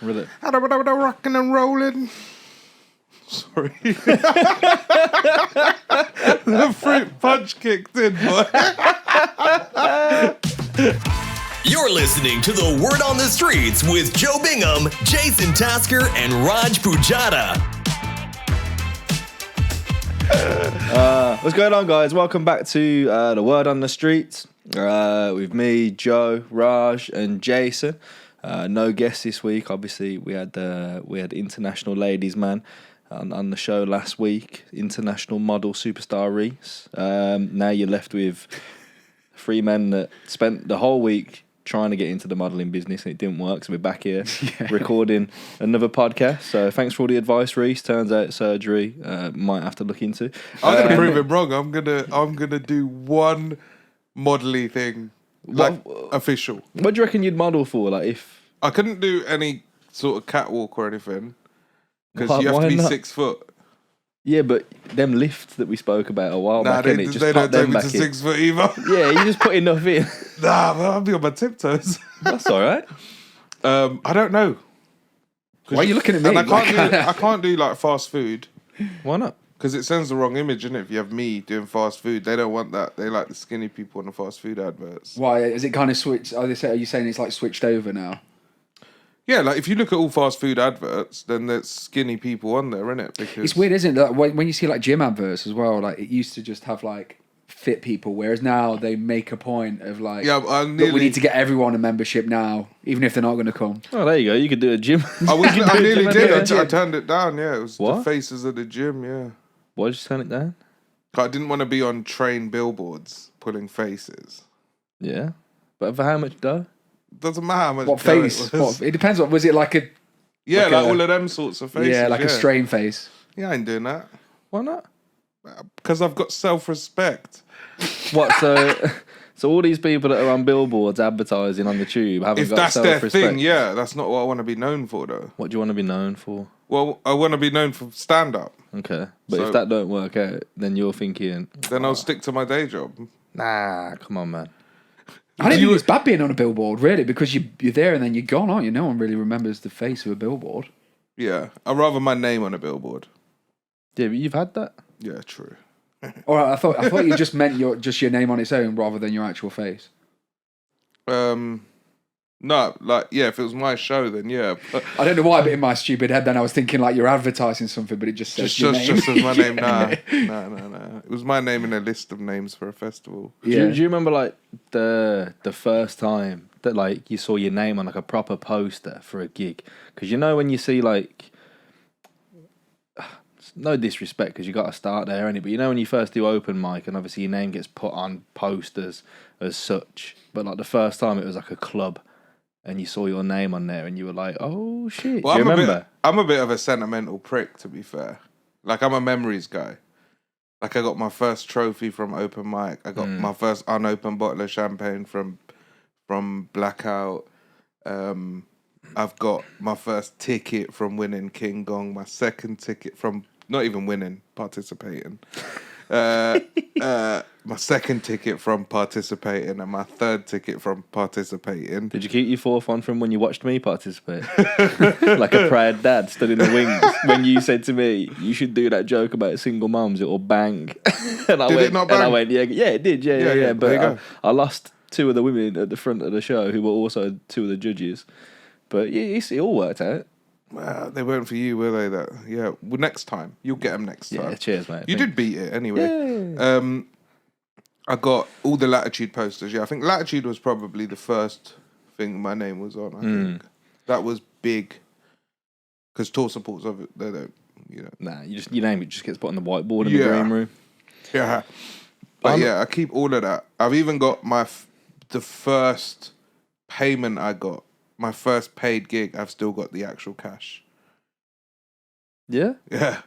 Really? Rocking and rolling. Sorry. The fruit punch kicked in, boy. You're listening to The Word on the Streets with Joe Bingham, Jason Tasker, and Raj Pujada. What's going on, guys? Welcome back to The Word on the Streets with me, Joe, Raj, and Jason. No guests this week. Obviously, we had International Ladies Man on the show last week. International model superstar Reese. Now you're left with three men that spent the whole week trying to get into the modelling business and it didn't work, so we're back here recording another podcast. So thanks for all the advice, Reese. Turns out surgery might have to look into. I'm gonna prove him wrong. I'm gonna do one modelly thing, like official. What do you reckon you'd model for? Like, if I couldn't do any sort of catwalk or anything because you have to be not? 6 foot. Yeah, but them lifts that we spoke about a while back, they just don't pop take them me back to in. 6 foot either. Yeah, you just put enough in. Nah, man, I'll be on my tiptoes. That's all right. I don't know. Why are you looking at me? And I can't do like fast food Why not? because it sends the wrong image, innit? If you have me doing fast food, they don't want that. They like the skinny people on the fast food adverts. Why is it kind of switched? Are you saying it's like switched over now? Yeah, like if you look at all fast food adverts, then there's skinny people on there, innit? Because It's weird, isn't it? Like, when you see like gym adverts as well, like it used to just have like fit people, whereas now they make a point of like, Yeah, "Look, we need to get everyone a membership now, even if they're not going to come." Oh, there you go. You could do a gym. I nearly did. Yeah. I turned it down. Yeah, it was What? the faces of the gym. Yeah, Why did you turn it down? I didn't want to be on train billboards pulling faces. Yeah, but for how much dough? Doesn't matter how much. What dough face? It was. It depends. What was it like? Yeah, like like a- all of them sorts of faces. Yeah, like a strain face. Yeah, I ain't doing that Why not? because I've got self-respect. What? So all these people that are on billboards advertising on the tube haven't If got that's their self-respect. thing, yeah, that's not what I want to be known for, though. What do you want to be known for? Well, I want to be known for stand-up. Okay, but So- if that don't work out, then you're thinking, Then I'll stick to my day job. nah, come on, man. I don't think it's bad being on a billboard, really, because you're there and then you're gone, aren't you? No one really remembers the face of a billboard. Yeah, I'd rather my name on a billboard. Yeah, but you've had that. Yeah, true. Or I thought you just meant your name on its own rather than your actual face. No, like, yeah, if it was my show, then yeah. But I don't know why, but in my stupid head, then I was thinking like you're advertising something, but it just says your name. just as my name. Nah. It was my name in a list of names for a festival. Yeah. Do you remember like the first time that like you saw your name on like a proper poster for a gig? Because you know when you see like, no disrespect because you got to start there, innit? But you know when you first do open mic and obviously your name gets put on posters as such. But like the first time it was like a club and you saw your name on there and you were like, oh shit. Well, do you remember? I'm a bit of a sentimental prick, to be fair. Like, I'm a memories guy. Like, I got my first trophy from open mic. I got my first unopened bottle of champagne from Blackout. I've got my first ticket from winning King Gong. My second ticket from not even winning, participating. My second ticket from participating, and my third ticket from participating. Did you keep your fourth one from when you watched me participate? Like a proud dad stood in the wings when you said to me, you should do that joke about single mums, it'll bang. And I Did went, it not bang? And I went, yeah, it did, yeah. there you But go. I lost two of the women at the front of the show who were also two of the judges. But it all worked out. Well, they weren't for you, were they? That yeah. Well, next time you'll get them next time. Yeah, cheers, mate. You did beat it anyway. Yeah. I got all the Latitude posters. Yeah, I think Latitude was probably the first thing my name was on. I think that was big because tour supports of it. They don't, you know. Nah, your name just gets put on the whiteboard in the green room. Yeah, but yeah, I keep all of that. I've even got the first payment I got. My first paid gig, I've still got the actual cash. Yeah? Yeah.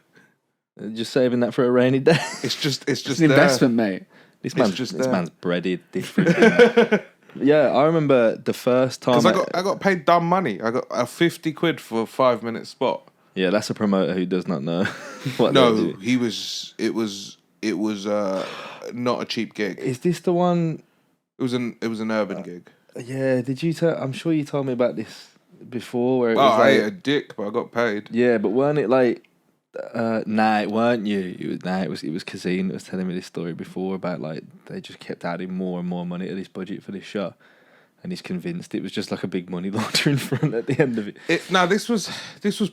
Just saving that for a rainy day. It's just It's an there. investment, mate. This just there. man's breaded different. Yeah, I remember the first time. Because I got paid dumb money. I got a 50 quid for a 5-minute spot. Yeah, that's a promoter who does not know what No, they do. it was not a cheap gig. Is this the one? It was an urban gig. Yeah, did you tell? I'm sure you told me about this before where it Oh, was I ate like, a dick, but I got paid. yeah, but weren't it like, nah, it weren't you. It was Kazeen that was telling me this story before about like they just kept adding more and more money to this budget for this show, and he's convinced it was just like a big money laundering front at the end of it. Now this was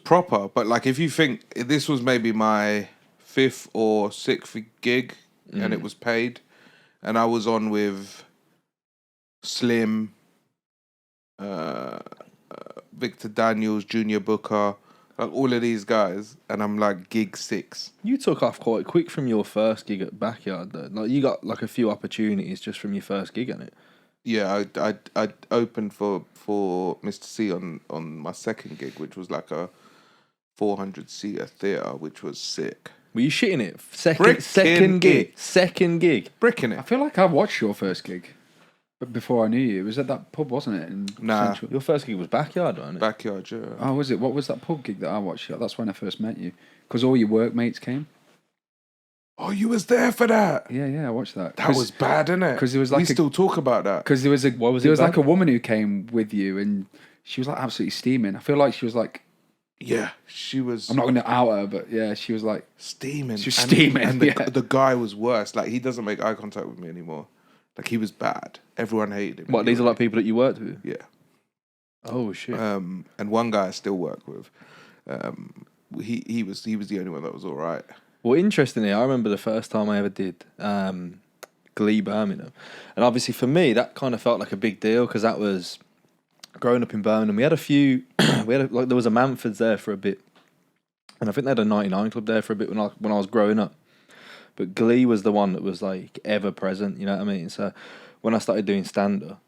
proper, but like if you think this was maybe my 5th or 6th gig, and it was paid, and I was on with Slim, Victor Daniels, Junior Booker, like all of these guys, and I'm like gig 6. You took off quite quick from your first gig at Backyard, though. Like you got like a few opportunities just from your first gig, innit? Yeah, I opened for Mr. C on my second gig, which was like a 400-seater theatre, which was sick. Were you shitting it? Bricking Second gig. it. Second gig. Bricking I it. feel like I watched your first gig, but before I knew you, it was at that pub, wasn't it? In Nah. Central? Your first gig was Backyard, wasn't it? Backyard, yeah. Oh, was it? What was that pub gig that I watched? That's when I first met you, because all your workmates came. Oh, you was there for that? Yeah, I watched that. That was bad, innit? 'cause there was we like a- still talk about that. Because there was was there it was like about? a woman who came with you, and she was like absolutely steaming. I feel like she was like, Yeah, she was. I'm not going to out her, but yeah, she was like, steaming. She was steaming, and the, yeah. the guy was worse. Like he doesn't make eye contact with me anymore. Like he was bad. Everyone hated him. What, these are like people that you worked with? Yeah. Oh, shit. And one guy I still work with. He was the only one that was all right. Well, interestingly, I remember the first time I ever did Glee Birmingham. And obviously for me, that kind of felt like a big deal because that was growing up in Birmingham. We had a few, there was a Manford's there for a bit. And I think they had a 99 Club there for a bit when I was growing up. But Glee was the one that was like ever present, you know what I mean? So when I started doing stand-up,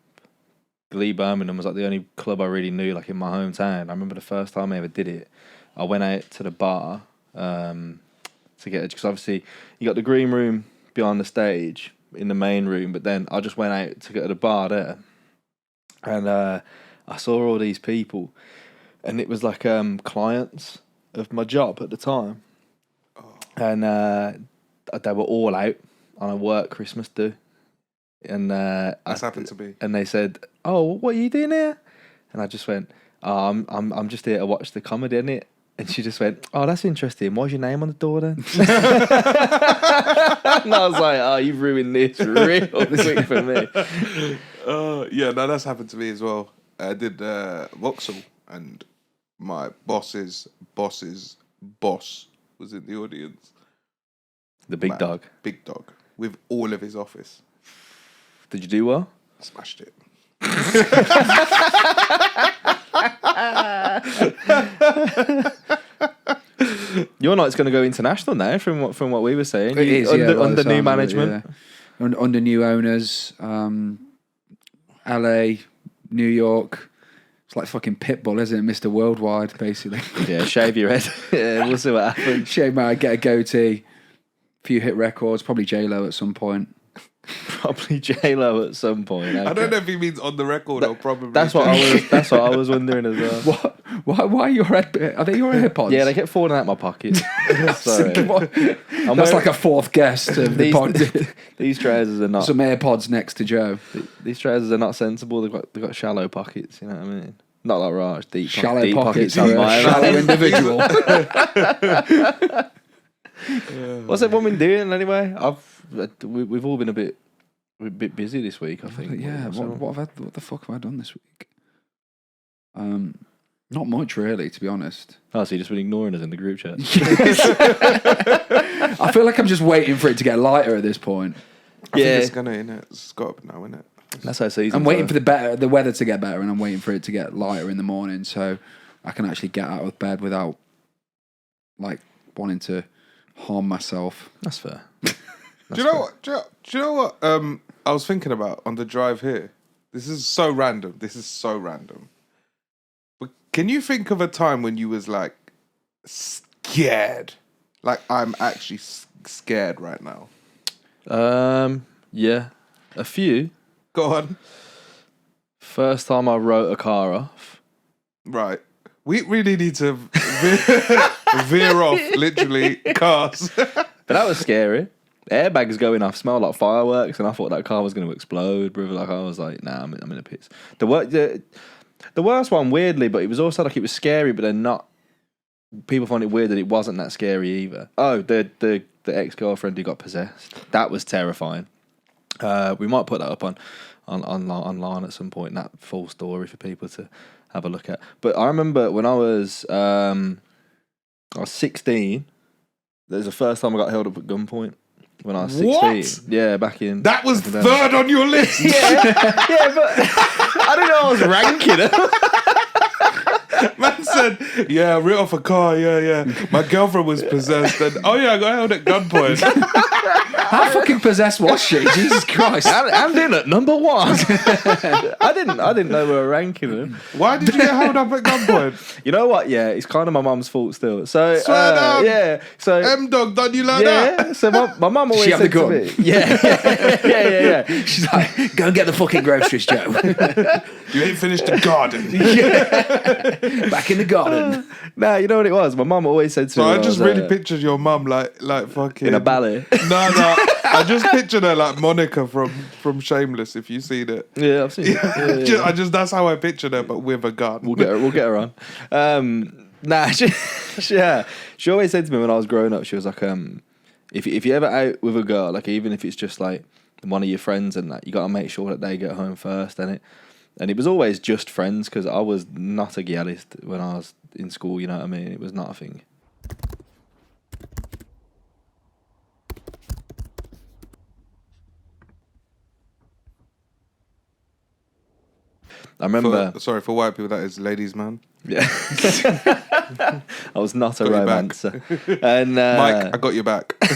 Glee Birmingham was like the only club I really knew like in my hometown. I remember the first time I ever did it, I went out to the bar to get it, because obviously you got the green room behind the stage in the main room, but then I just went out to get to the bar there, and I saw all these people, and it was like clients of my job at the time, and they were all out on a work Christmas do, and That's happened to me. and they said, "Oh, what are you doing here?" And I just went, "Oh, I'm just here to watch the comedy, innit?" And she just went, "Oh, that's interesting. What's your name on the door then?" And I was like, "Oh, you've ruined this real quick for me." Yeah, no, that's happened to me as well. I did Vauxhall, and my boss's boss was in the audience. The big Man, dog. Big dog. With all of his office. Did you do well? Smashed it. Your night's going to go international now, from what we were saying. it is, under, yeah, by the under new sounds of it, management. yeah. Under new owners, LA, New York. It's like fucking Pitbull, isn't it? Mr. Worldwide, basically. Yeah, shave your head. Yeah, we'll see what happens. Shave my head, get a goatee, few hit records, probably J-Lo at some point. Probably J-Lo at some point. I don't know if he means on the record or probably. That's what I was wondering as well. What? Why are your head? Are they your AirPods? Yeah, they kept falling out my pocket. Sorry. That's like a fourth guest of the pod. These trousers are not. Some AirPods next to Joe. These trousers are not sensible. They've got shallow pockets. You know what I mean? Not like Raj. Deep Shallow pockets. on You're a mine. shallow individual. What's everyone been doing anyway? We've all been a bit busy this week. I think. Yeah. What the fuck have I done this week? Not much really, to be honest. Oh, so you just been ignoring us in the group chat? I feel like I'm just waiting for it to get lighter at this point. I think it's gonna, innit? It's got up now, innit? That's how season. I'm waiting for the weather to get better, and I'm waiting for it to get lighter in the morning, so I can actually get out of bed without like wanting to harm myself. That's fair. Do you know what? Do you know what? I was thinking about on the drive here. This is so random. But can you think of a time when you was like scared? Like I'm actually scared right now. Yeah, a few. Go on. First time I wrote a car off. Right. We really need to veer off, literally, cars. But that was scary. Airbags going off, smelled like fireworks, and I thought that car was going to explode, brother. Like I was like, nah, I'm in a piss. The worst one, weirdly, but it was also like it was scary, but then not. People find it weird that it wasn't that scary either. Oh, the ex-girlfriend who got possessed. That was terrifying. We might put that up online at some point, that full story for people to have a look at. But I remember when I was 16, that was the first time I got held up at gunpoint. When I was 16. What? Yeah, back in... That was third on your list. yeah, but I didn't know I was ranking it. Man said, yeah, I writ off a car, yeah. My girlfriend was possessed, and I got held at gunpoint. How fucking possessed was she? Jesus Christ. I'm in at number 1. I didn't know we were ranking them. Why did you get held up at gunpoint? You know what? Yeah, it's kind of my mum's fault still. So Swear down. yeah, so M-Dog done you like that? yeah. So my mum always She have the said to gun? me, yeah. She's like, go and get the fucking groceries, Joe. You ain't finished the garden. Back in the garden. Nah, you know what it was? My mum always said to So me. I when just was, really pictured your mum like fucking in a ballet. No, I just pictured her like Monica from Shameless. If you seen it, Yeah, I've seen it. Yeah. I just that's how I pictured her, but with a gun. We'll get her on. Nah, she always said to me when I was growing up, she was like, if you ever out with a girl, like even if it's just like one of your friends and that, you got to make sure that they get home first, and it was always just friends because I was not a gyalist when I was in school. You know what I mean? It was not a thing. I remember. For white people, that is ladies' man. Yeah, I was not a Got your back. romancer. And Mike, I got your back. yeah,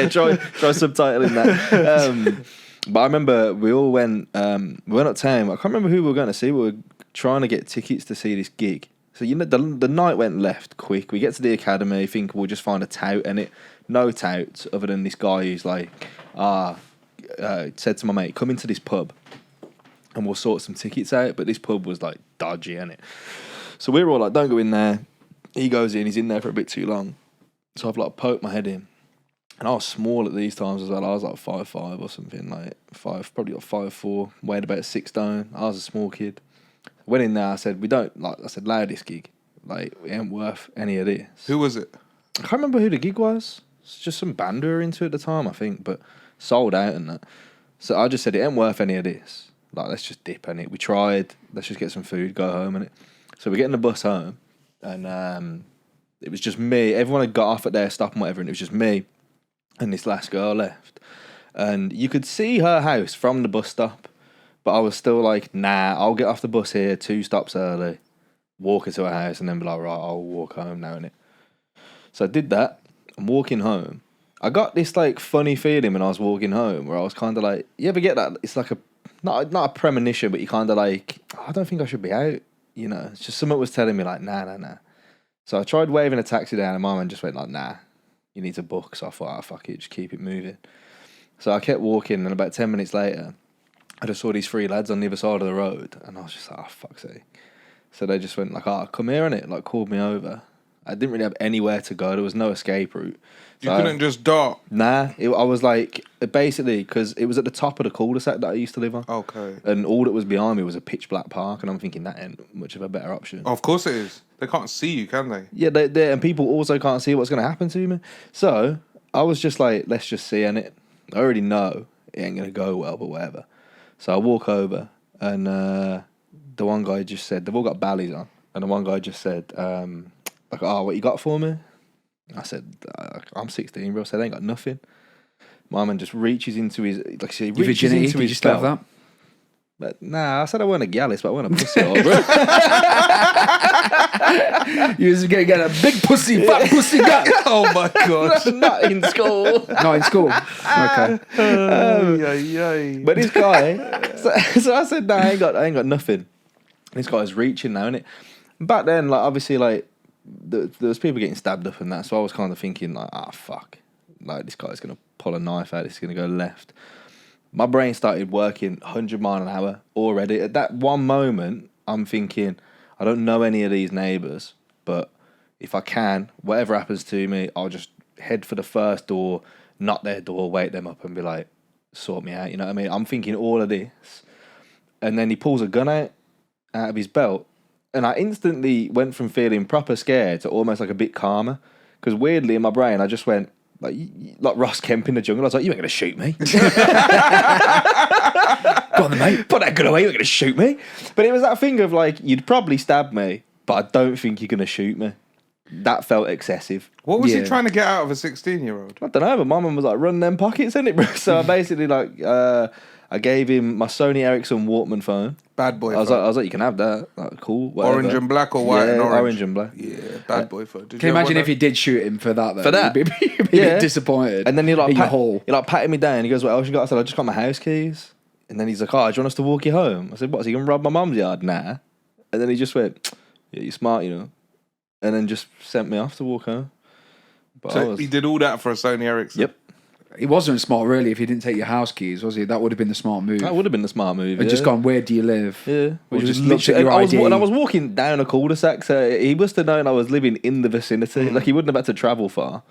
try subtitling that. But I remember we all went. We went uptown. I can't remember who we were going to see. We were trying to get tickets to see this gig. So you know, the night went left quick. We get to the academy, think we'll just find a tout, and no touts other than this guy who's like, said to my mate, come into this pub, and we'll sort some tickets out. But this pub was like dodgy, innit? So we were all like, don't go in there. He goes in. He's in there for a bit too long. So I've like poked my head in. And I was small at these times as well. I was like 5'5" or something, probably like 5'4", weighed about 6 stone. I was a small kid. Went in there, I said, allow this gig. Like, it ain't worth any of this. Who was it? I can't remember who the gig was. It's just some band we were into at the time, I think, but sold out and that. So I just said, it ain't worth any of this. Like, let's just dip in it. We tried, let's just get some food, go home and it. So we're getting the bus home, and it was just me. Everyone had got off at their stop and whatever, and it was just me. And this last girl left. And you could see her house from the bus stop. But I was still like, nah, I'll get off the bus here 2 stops early, walk her to her house, and then be like, right, I'll walk home now, innit? So I did that. I'm walking home. I got this like funny feeling when I was walking home where I was kind of like, you ever get that? It's like not a premonition, but you kind of like, I don't think I should be out. You know, it's just something was telling me like, nah. So I tried waving a taxi down and my man just went like, nah. You need to book. So I thought, fuck it, just keep it moving. So I kept walking, and about 10 minutes later, I just saw these 3 lads on the other side of the road, and I was just like, fuck's sake. So they just went like, come here, innit? Like, called me over. I didn't really have anywhere to go. There was no escape route. You couldn't just dart. Nah. I was like, basically, because it was at the top of the cul-de-sac that I used to live on. Okay. And all that was behind me was a pitch black park, and I'm thinking that ain't much of a better option. Oh, of course it is. They can't see you, can they? Yeah, they and people also can't see what's going to happen to me. So I was just like, let's just see, and I already know it ain't going to go well, but whatever. So I walk over, and the one guy just said, they've all got ballies on, and the one guy just said, like, what you got for me? I said, I'm 16, bro. I said, I ain't got nothing. My man just reaches into his, like I said, he Your reaches virginity, into did his you still have belt. that? But nah, I said I weren't a gallus, but I weren't a pussy hole, bro. You was going to get a big pussy, fat pussy guy. Oh my god. Not in school. Not in school. Okay. But this guy, so I said, nah, I ain't got nothing. This guy's reaching now, innit? Back then, like, obviously, like, there was people getting stabbed up and that, so I was kind of thinking, like, fuck. Like, this guy's going to pull a knife out, this is going to go left. My brain started working 100 mile an hour already. At that one moment, I'm thinking, I don't know any of these neighbours, but if I can, whatever happens to me, I'll just head for the first door, knock their door, wake them up and be like, sort me out, you know what I mean? I'm thinking all of this. and then he pulls a gun out of his belt, and I instantly went from feeling proper scared to almost like a bit calmer, because weirdly in my brain I just went like Ross Kemp in the jungle. I was like, you ain't gonna shoot me. Go on then, mate, put that gun away, you're gonna shoot me. But it was that thing of like, you'd probably stab me, but I don't think you're gonna shoot me. That felt excessive. What was he trying to get out of a 16-year-old? I don't know, but my mum was like, run them pockets, innit, bro? So I basically I gave him my Sony Ericsson Walkman phone. Bad boy I was phone. like, you can have that. Like, cool. Whatever. Orange and black or white and orange? Orange and black. Yeah, bad boy phone. Can you imagine if you did shoot him for that? Though? For that? You'd be a bit disappointed. And then he like in your hole. he like patted me down. He goes, "What else you got?" I said, "I just got my house keys." And then he's like, "Oh, do you want us to walk you home?" I said, "What? Is he gonna rob my mum's yard?" Nah. And then he just went, "Yeah, you're smart, you know." And then just sent me off to walk home. But So he did all that for a Sony Ericsson? Yep. He wasn't smart, really, if he didn't take your house keys, was he? That would have been the smart move. That would have been the smart move. And just gone, where do you live? Yeah. Or just literally- looked at your and ID. I was walking down a cul-de-sac, so he must have known I was living in the vicinity. Like, he wouldn't have had to travel far.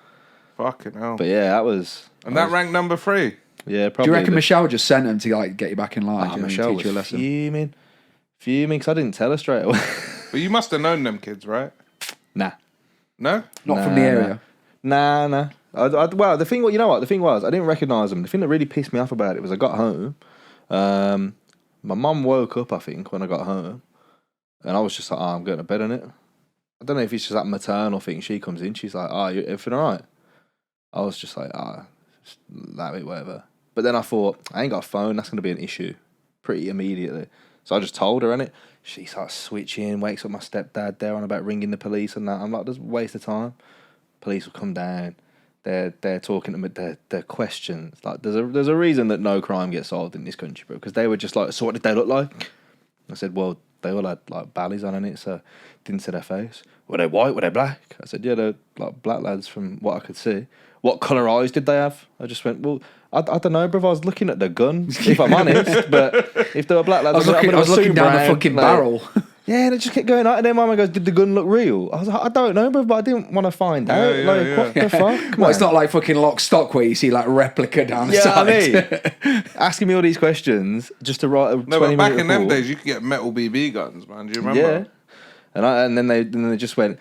Fucking hell. But yeah, that was... And that ranked number 3? Yeah, probably. Do you reckon Michelle just sent him to like get you back in line? Oh, Do you know, Michelle teach you a was lesson? fuming, because I didn't tell her straight away. But you must have known them kids, right? Nah. No? Not from the area. Nah. Well, the thing, you know what? The thing was, I didn't recognise them. The thing that really pissed me off about it was I got home. My mum woke up, I think, when I got home, and I was just like, "Oh, I'm going to bed on it." I don't know if it's just that maternal thing. She comes in, she's like, "Oh, you everything all right?" I was just like, just that it, whatever. But then I thought, I ain't got a phone. That's going to be an issue pretty immediately. So I just told her, innit? She starts switching, wakes up my stepdad there on about ringing the police and that. I'm like, just waste of time. Police will come down. They're talking to me. They're questions. Like, there's a reason that no crime gets solved in this country, bro. Because they were just like, so what did they look like? I said, well, they all had like ballys on in it, so didn't see their face. Were they white? Were they black? I said, yeah, they're like black lads from what I could see. What colour eyes did they have? I just went, well, I don't know, bro. I was looking at the gun, if I'm honest. But if they were black lads, I was looking down the fucking barrel. Yeah, and it just kept going out. And then Mama goes, did the gun look real? I was like, I don't know, bro, but I didn't want to find out. What the fuck? Well, it's not like fucking Lock Stock where you see like replica down the side. I mean, asking me all these questions just to write a 20-minute No, but back in them report. days, you could get metal BB guns, man. Do you remember? Yeah. And then they just went,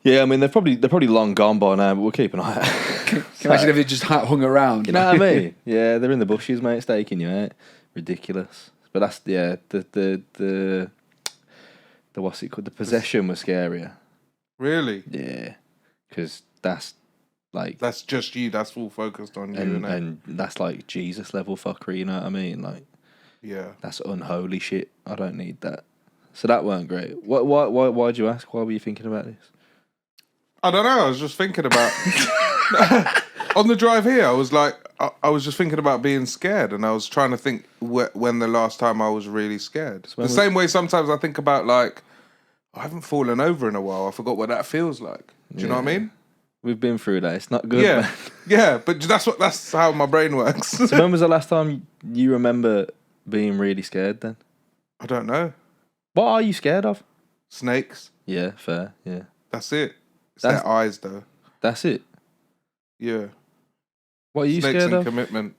yeah, I mean, they're probably long gone by now, but we'll keep an eye out. Can you imagine if they just hung around? You know what I mean? Yeah, they're in the bushes, mate, staking you out. Ridiculous. But that's, yeah, the what's it called? The possession was scarier. Really? Yeah. Because that's like... That's just you. That's all focused on you, innit? And that's like Jesus level fuckery, you know what I mean? Like, Yeah. that's unholy shit. I don't need that. So that weren't great. Why'd you ask? Why were you thinking about this? I don't know. I was just thinking about... On the drive here, I was like... I was just thinking about being scared, and I was trying to think when the last time I was really scared. The same way sometimes I think about, like, I haven't fallen over in a while. I forgot what that feels like. Do you know what I mean? We've been through that. It's not good. Yeah. Man. Yeah, but that's how my brain works. So when was the last time you remember being really scared then? I don't know. What are you scared of? Snakes. Yeah, fair. Yeah. That's it. It's That's- their eyes, though. That's it. Yeah. What are you Snakes scared and of? commitment.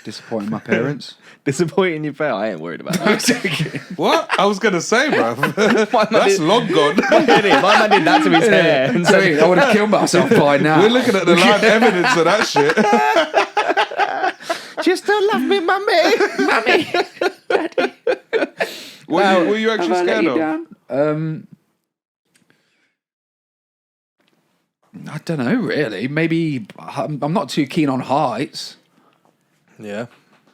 Disappointing my parents. Disappointing your parents? I ain't worried about that. What? I was going to say, bruv. My man That's did- long gone. My man did that to his hair. And So I would have killed myself by now. We're looking at the live evidence of that shit. do you still love me, mummy? What were you actually scared of? I don't know, really. Maybe I'm not too keen on heights, Yeah.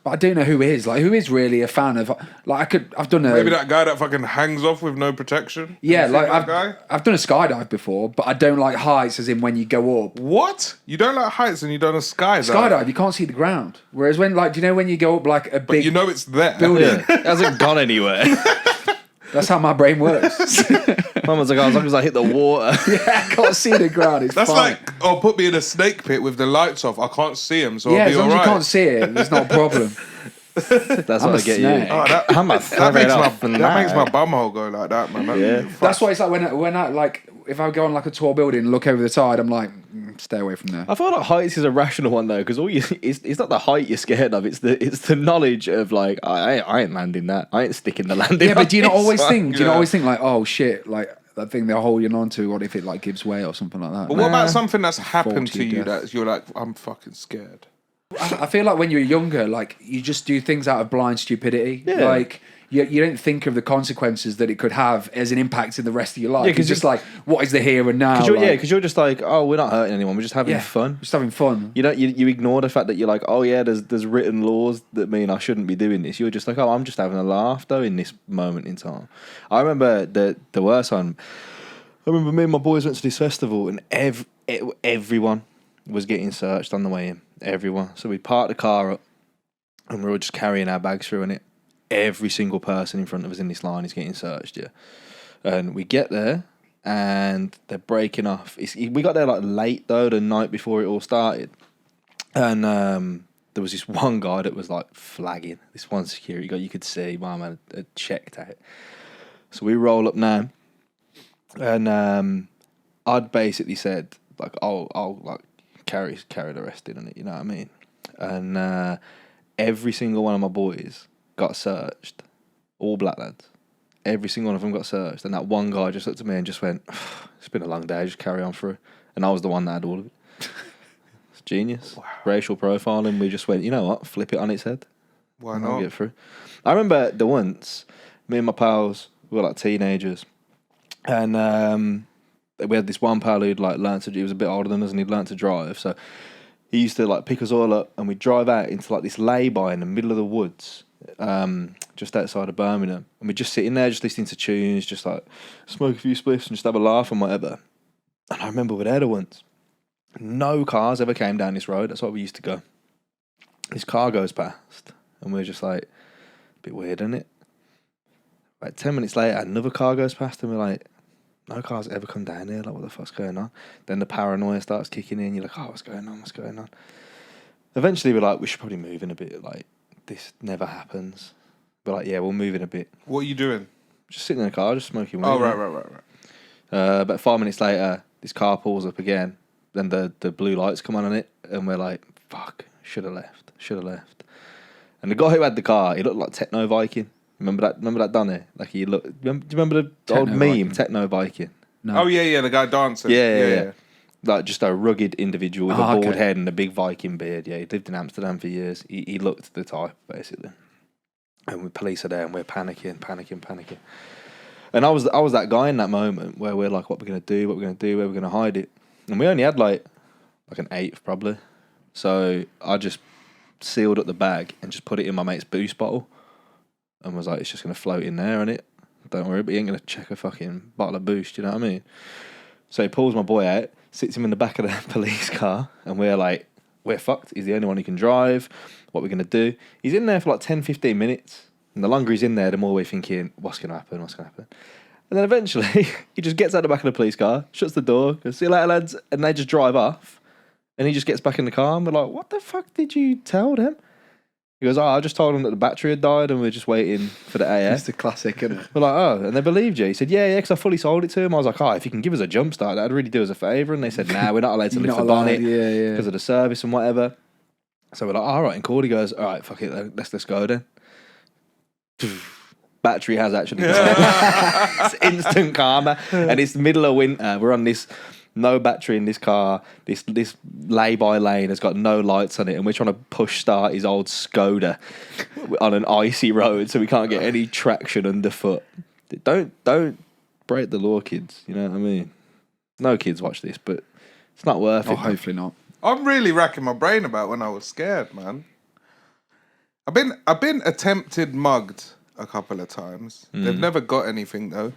but I don't know who is. Like, who is really a fan of? Like, I've done a Maybe that guy that fucking hangs off with no protection. yeah. You Like, think that guy? I've done a skydive before, but I don't like heights. As in when you go up. What? You don't like heights and you done a skydive? Skydive, you can't see the ground. Whereas when, like, do you know when you go up like a But big you know it's there. building? It hasn't gone anywhere. That's how my brain works. Mum was like, oh, as long as I hit the water. I can't see the ground. It's That's fine. like, oh, put me in a snake pit with the lights off. I can't see him, so Yeah, I'll as be long as you alright. can't see it, there's not a problem. That's I'm what a I get snake. you. Oh, that I'm a that makes that my bumhole go like that, man. Yeah. Fuck. That's why it's like when I like if I go on like a tall building and look over the side, I'm like, stay away from there. I feel like heights is a rational one though, because it's not the height you're scared of. It's the knowledge of like I ain't landing that. I ain't sticking the landing. Yeah, but do you not this always one. think? Do you not always think like, oh shit, like that thing they're holding on to? What if it like gives way or something like that? But what about something that's happened Fall to to you your death. that you're like, I'm fucking scared? I feel like when you're younger, like you just do things out of blind stupidity. Yeah. Like you don't think of the consequences that it could have as an impact in the rest of your life. Yeah, 'cause it's just like, what is the here and now? Because you're just like, oh, we're not hurting anyone. We're just having fun. Just having fun. You don't. You ignore the fact that you're like, oh yeah, there's written laws that mean I shouldn't be doing this. You're just like, oh, I'm just having a laugh though in this moment in time. I remember the worst one. I remember me and my boys went to this festival and everyone was getting searched on the way in. Everyone. So we parked the car up and we were just carrying our bags through, and every single person in front of us in this line is getting searched. Yeah. And we get there and they're breaking off. We got there like late though, the night before it all started. And there was this one guy that was like flagging. This one security guy, you could see my man had checked out. So we roll up now. And I'd basically said like, I'll like carry the rest in it, you know what I mean? And every single one of my boys got searched, all black lads. Every single one of them got searched, and that one guy just looked at me and just went, "It's been a long day, just carry on through." And I was the one that had all of it. It's genius. Wow. Racial profiling. We just went, you know what? Flip it on its head. Why and not? I'll get through. I remember the once me and my pals we were like teenagers. And we had this one pal who'd like learned to. He was a bit older than us, and he'd learned to drive. So he used to like pick us all up, and we'd drive out into like this lay-by in the middle of the woods, just outside of Birmingham. And we'd just sit in there, just listening to tunes, just like smoke a few spliffs and just have a laugh and whatever. And I remember we were there once. No cars ever came down this road. That's why we used to go. This car goes past, and we're just like, a bit weird, isn't it? Like 10 minutes later, another car goes past, and we're like, no cars ever come down here. Like, what the fuck's going on? Then the paranoia starts kicking in. You're like, oh, what's going on? What's going on? Eventually, we're like, we should probably move in a bit. Like, this never happens. We're like, yeah, we'll move in a bit. What are you doing? Just sitting in the car, just smoking weed. Oh, right. About 5 minutes later, this car pulls up again. Then the blue lights come on it, and we're like, fuck, should have left. And the guy who had the car, he looked like Techno Viking. Remember that Donny? Like he looked. Do you remember the old meme, Techno Viking? No. Oh yeah, the guy dancing. Yeah. Like just a rugged individual with a bald head and a big Viking beard. Yeah, he lived in Amsterdam for years. He looked the type basically. And the police are there, and we're panicking. And I was that guy in that moment where we're like, what we're gonna do, where we're gonna hide it. And we only had like an eighth probably. So I just sealed up the bag and just put it in my mate's boost bottle. And was like, it's just going to float in there, innit? Don't worry, but he ain't going to check a fucking bottle of boost, you know what I mean? So he pulls my boy out, sits him in the back of the police car, and we're like, we're fucked. He's the only one who can drive. What are we going to do? He's in there for like 10, 15 minutes. And the longer he's in there, the more we're thinking, what's going to happen? And then eventually, he just gets out the back of the police car, shuts the door, goes, see you later, lads. And they just drive off. And he just gets back in the car, and we're like, what the fuck did you tell them? He goes, I just told them that the battery had died and we're just waiting for the AF. It's the classic, isn't it? We're like, oh, and they believed you. He said, yeah, because I fully sold it to him. I was like, oh, if you can give us a jump start, that'd really do us a favour. And they said, nah, we're not allowed to lift the bonnet because of the service and whatever. So we're like, all right, and cool. He goes, all right, fuck it, let's go then. Battery has actually died. It's instant karma. And it's the middle of winter. We're on this... no battery in this car. This lay-by lane has got no lights on it, and we're trying to push start his old Skoda on an icy road, so we can't get any traction underfoot. Don't break the law, kids. You know what I mean? No kids watch this, but it's not worth it. Hopefully not. I'm really racking my brain about when I was scared, man. I've been attempted mugged a couple of times. They've never got anything though.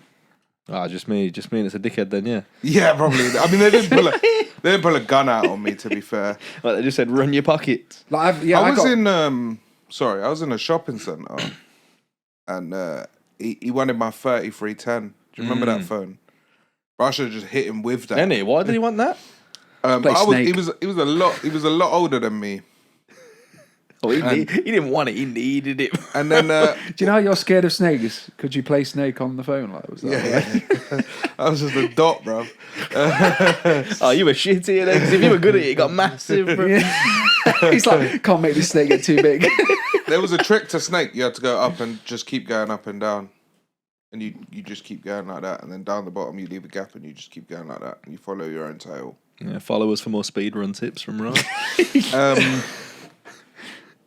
Just me. It's a dickhead then, yeah. Yeah, probably. I mean, they didn't pull a gun out on me. To be fair, like they just said, run your pockets. Like I was in a shopping centre, and he wanted my 3310. Do you remember that phone? I should have just hit him with that. Any? Why did he want that? But he was a lot older than me. Oh, he didn't want it. He needed it. And then Do you know how you're scared of snakes? Could you play Snake on the phone? Like, was that I was just a dot, bro. Oh, you were shitty at it. 'Cause if you were good at it, you got massive. Bro. He's like, can't make this snake get too big. There was a trick to Snake. You had to go up and just keep going up and down. And you just keep going like that. And then down the bottom, you leave a gap and you just keep going like that. And you follow your own tail. Yeah, follow us for more speedrun tips from Ron.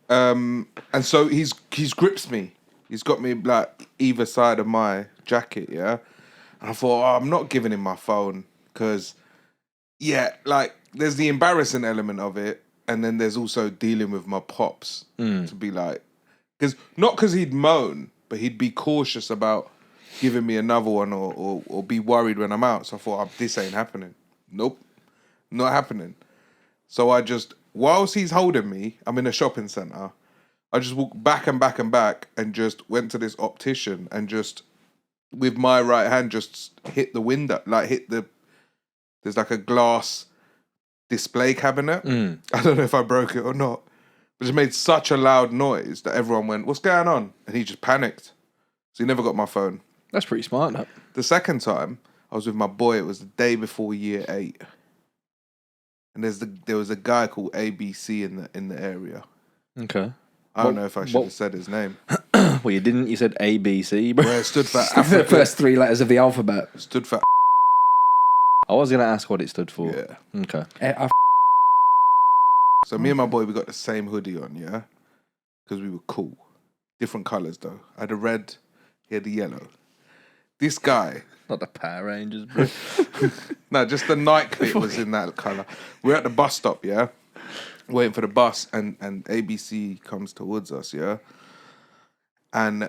And so he's grips me. He's got me like either side of my jacket, yeah. And I thought, I'm not giving him my phone because, yeah, like there's the embarrassing element of it, and then there's also dealing with my pops to be like, because he'd moan, but he'd be cautious about giving me another one or be worried when I'm out. So I thought, this ain't happening. Nope, not happening. So I just, whilst he's holding me, I'm in a shopping centre. I just walked back and back and back and just went to this optician and just, with my right hand, just hit the window, there's like a glass display cabinet. I don't know if I broke it or not. But it just made such a loud noise that everyone went, what's going on? And he just panicked. So he never got my phone. That's pretty smart, that. The second time, I was with my boy. It was the day before year 8. And there was a guy called ABC in the area. Okay. I don't know if I should have said his name. Well, you didn't. You said ABC, bro. Where it stood for The Africa. first 3 letters of the alphabet. Stood for I was going to ask what it stood for. yeah. Okay. So me and my boy, we got the same hoodie on, yeah? Because we were cool. Different colours, though. I had a red, he had the yellow. This guy... Not the Power Rangers, bro. No, just the Nike bit was in that colour. We're at the bus stop, yeah? Waiting for the bus, and ABC comes towards us, yeah? And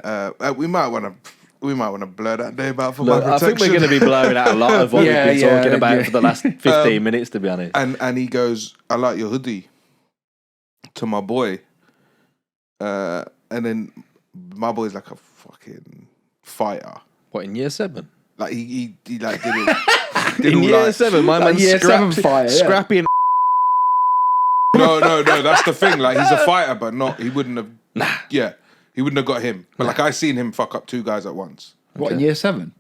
we might want to blur that name out for my Look, I protection. think we're going to be blurring out a lot of what we've been talking about for the last 15 minutes, to be honest. And he goes, I like your hoodie, to my boy. And then my boy's like a fucking fighter. What, in year 7? Like he like did it. Did In all, year like, 7, my like man's year 7 fire, yeah. scrappy and No, that's the thing. Like he's a fighter, but not. He wouldn't have. Yeah, he wouldn't have got him. But like I seen him fuck up 2 guys at once What, in year 7?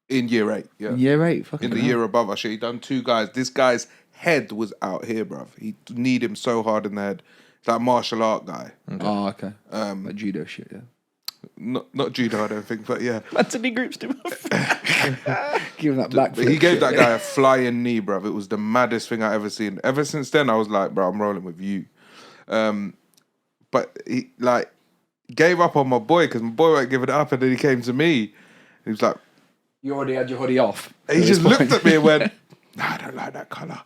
in year 8. Yeah, Year 8? Fucking in the hell. year above us, he done 2 guys. This guy's head was out here, bruv. He kneed him so hard in the head. It's like martial art guy. Oh, okay. Like judo shit, yeah. Not judo, I don't think, but yeah. Anthony Groups to Give him that back But he gave that guy a flying knee, bruv. It was the maddest thing I ever seen. Ever since then, I was like, bro, I'm rolling with you. But he like gave up on my boy because my boy won't give it up, and then he came to me. He was like, You already had your hoodie off. he just looked at me and went, nah, I don't like that colour.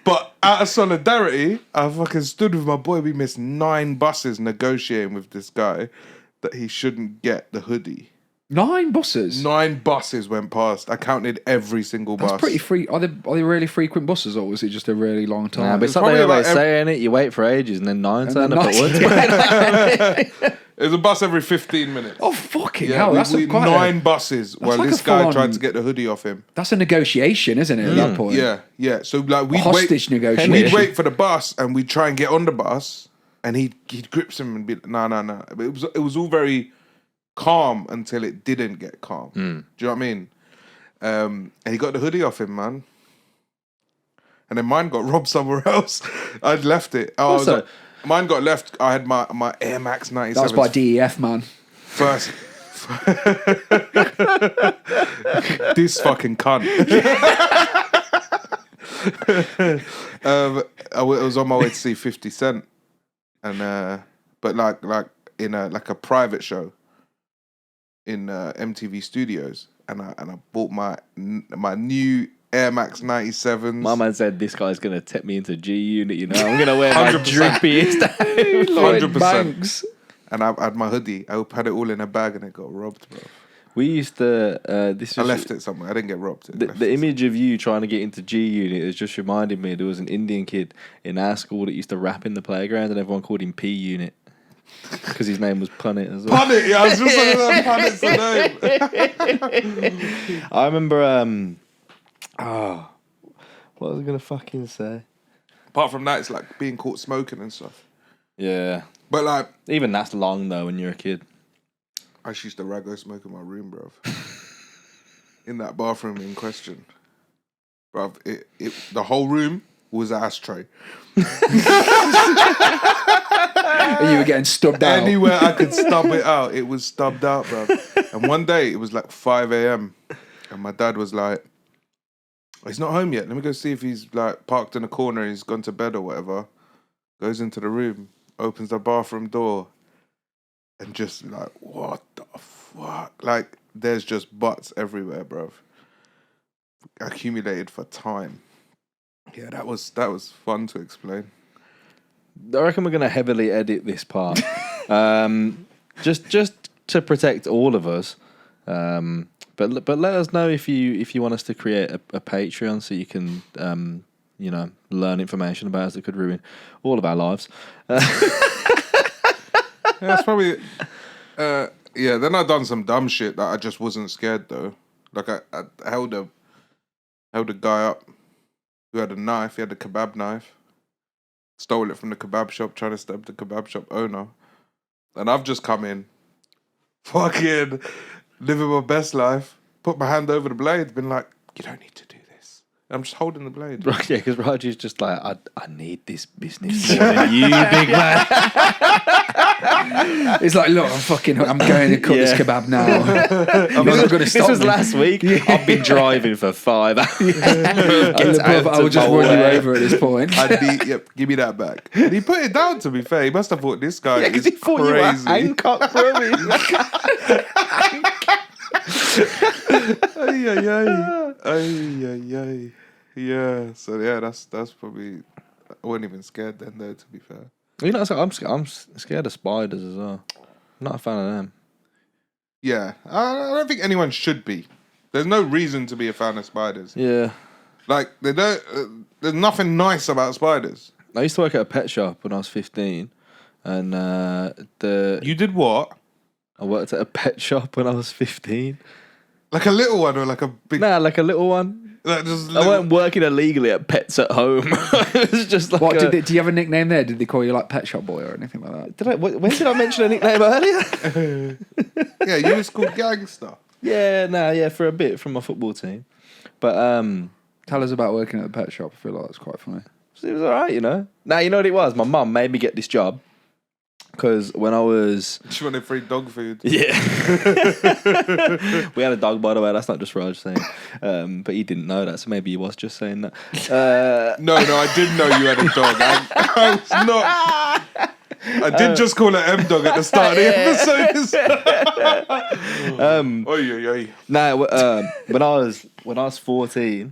But out of solidarity, I fucking stood with my boy. We missed 9 buses negotiating with this guy that he shouldn't get the hoodie. 9 buses? 9 buses went past. I counted every single bus. That's pretty free. Are they really frequent buses, or was it just a really long time? Nah, but it's not probably the way about saying it. You wait for ages and then 9 turn then up at 9 once. There's a bus every 15 minutes. Oh, fucking Yeah, hell. That's we quite 9 buses while like this a guy full-on- tried to get the hoodie off him. That's a negotiation, isn't it, at that point? Yeah. So like we'd Hostage wait, negotiation. we'd wait for the bus and we'd try and get on the bus, and he'd grips him and be like, no. It was all very calm until it didn't get calm. Do you know what I mean? And he got the hoodie off him, man. And then mine got robbed somewhere else. I'd left it. Mine got left. I had my Air Max 97. That was by DEF, man. First. This fucking cunt. I was on my way to see 50 Cent, and but like in a private show in MTV Studios, and I bought my new Air Max 97s. My man said this guy's going to take me into G Unit, you know. I'm going to wear my 100%. drippiest. 100%. Banks. And I had my hoodie. I had it all in a bag, and it got robbed, bro. We used to. I left it somewhere. I didn't get robbed. The image of you trying to get into G Unit has just reminded me there was an Indian kid in our school that used to rap in the playground, and everyone called him P Unit because his name was Punit as well. Punit, yeah, I was just saying that. Punit's the name. I remember. What was I gonna fucking say? Apart from that, it's like being caught smoking and stuff. Yeah. But like, Even that's long though when you're a kid. I used to raggo smoke in my room, bruv. In that bathroom in question. Bruv, the whole room was an ashtray. And you were getting stubbed out. Anywhere I could stub it out, it was stubbed out, bruv. And one day, it was like 5 a.m. And my dad was like, he's not home yet. Let me go see if he's like parked in a corner, he's gone to bed or whatever. Goes into the room, opens the bathroom door, and just like, what the fuck? Like, there's just butts everywhere, bruv. Accumulated for time. Yeah, that was fun to explain. I reckon we're going to heavily edit this part. Just to protect all of us. But let us know if you want us to create a Patreon so you can learn information about us that could ruin all of our lives. That's probably then I done some dumb shit that I just wasn't scared though. Like I held a guy up who had a knife. He had a kebab knife. Stole it from the kebab shop, trying to stab the kebab shop owner. And I've just come in, fucking living my best life, put my hand over the blade, been like, you don't need to do this. I'm just holding the blade. Right, yeah, because Raji's just like, I need this business more than you, big man. It's like, look, I'm going to cook this kebab now. I'm not going to stop. This was me. last week. I've been driving for 5 hours. I will just run you over at this point. Give me that back. And he put it down, to be fair. He must have thought this guy is he thought crazy. you were Hancock, bro. Ay. Yeah, so yeah, that's probably. I wasn't even scared then, though. To be fair, You know, I'm scared of spiders as well. I'm not a fan of them. yeah, I don't think anyone should be. There's no reason to be a fan of spiders. Yeah. Like they don't. There's nothing nice about spiders. I used to work at a pet shop when I was 15, and You did what? I worked at a pet shop when I was 15. Like a little one or like a big? Nah, like a little one. Like just I weren't working illegally at Pets at Home. It was just like Do you have a nickname there? Did they call you like Pet Shop Boy or anything like that? when did I mention a nickname earlier? Yeah, you was called Gangster. Yeah, for a bit from my football team. But Tell us about working at the pet shop. I feel like it's quite funny. it was alright, you know. Now, you know what it was? My mum made me get this job because when I was... She wanted free dog food. Yeah. We had a dog, by the way. That's not just Raj saying. But he didn't know that, so maybe he was just saying that. No, I did know you had a dog. I was not... I did just call her M-Dog at the start of the episode. Oy. No, when I was 14,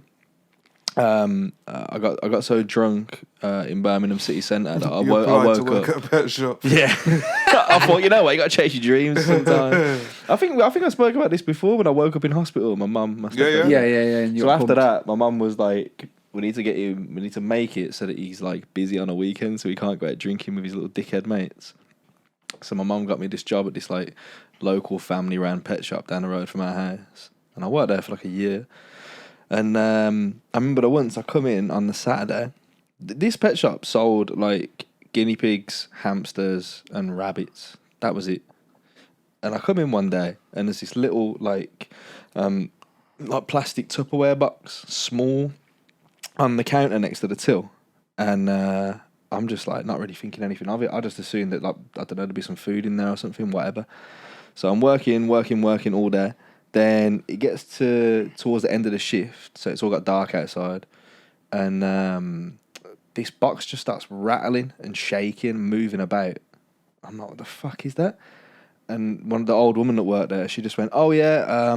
I got so drunk in Birmingham City Centre that I woke to work up. at a pet shop. Yeah, I thought, you know what, you got to chase your dreams sometimes. I think I spoke about this before when I woke up in hospital. My mum must have. Yeah. And So after that, my mum was like, we need to make it so that he's like busy on a weekend, so he can't go out drinking with his little dickhead mates. So my mum got me this job at this like local family-run pet shop down the road from our house, and I worked there for like a year. And I remember that once I come in on the Saturday, this pet shop sold like guinea pigs, hamsters, and rabbits. That was it. And I come in one day, and there's this little like plastic Tupperware box, small, on the counter next to the till, and I'm just like not really thinking anything of it. I just assumed that like I don't know, there'd be some food in there or something, whatever. So I'm working all day. Then it gets towards the end of the shift, so it's all got dark outside, and this box just starts rattling and shaking, moving about. I'm like, what the fuck is that? And one of the old women that worked there, she just went, oh yeah,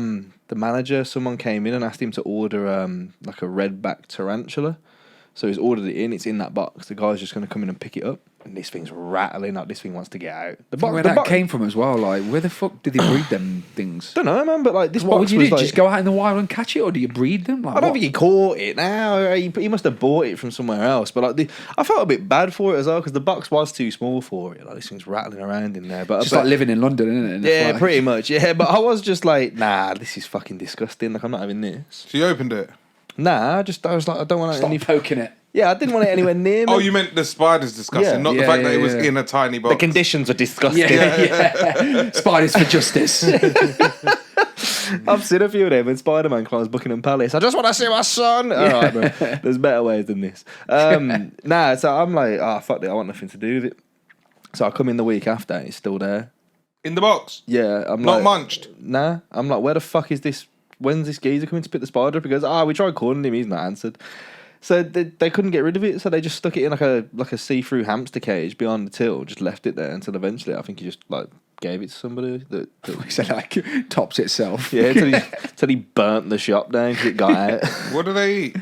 the manager, someone came in and asked him to order like a redback tarantula. So he's ordered it in, it's in that box. The guy's just going to come in and pick it up. And this thing's rattling, like this thing wants to get out. Where that came from as well, like where the fuck did they breed them things? Don't know, man, but like this What box would you was do? like... Just go out in the wild and catch it, or do you breed them? Like, I don't think he caught it now. He must have bought it from somewhere else. But like, I felt a bit bad for it as well because the box was too small for it. Like this thing's rattling around in there. But Just like living in London, isn't it? Yeah, pretty much. Yeah, but I was just like, nah, this is fucking disgusting. Like I'm not having this. So you opened it. Nah, I was like, I don't want Stop any. poking it. Yeah, I didn't want it anywhere near me. Oh, you meant the spider's disgusting, Yeah. not the Yeah, fact that yeah, it was yeah. in a tiny box. The conditions are disgusting. Yeah. Spiders for justice. I've seen a few of them when Spider-Man climbs Buckingham Palace. I just want to see my son. All right, bro. There's better ways than this. So I'm like, fuck it. I want nothing to do with it. So I come in the week after, and it's still there. In the box. Yeah, I'm Not like, munched. Nah, I'm like, where the fuck is this? When's this geezer coming to pick the spider up? He goes, we tried calling him, he's not answered. So they couldn't get rid of it, so they just stuck it in like a see-through hamster cage behind the till, just left it there until eventually I think he just like gave it to somebody that So like tops itself. yeah, until he burnt the shop down because it got out. What do they eat?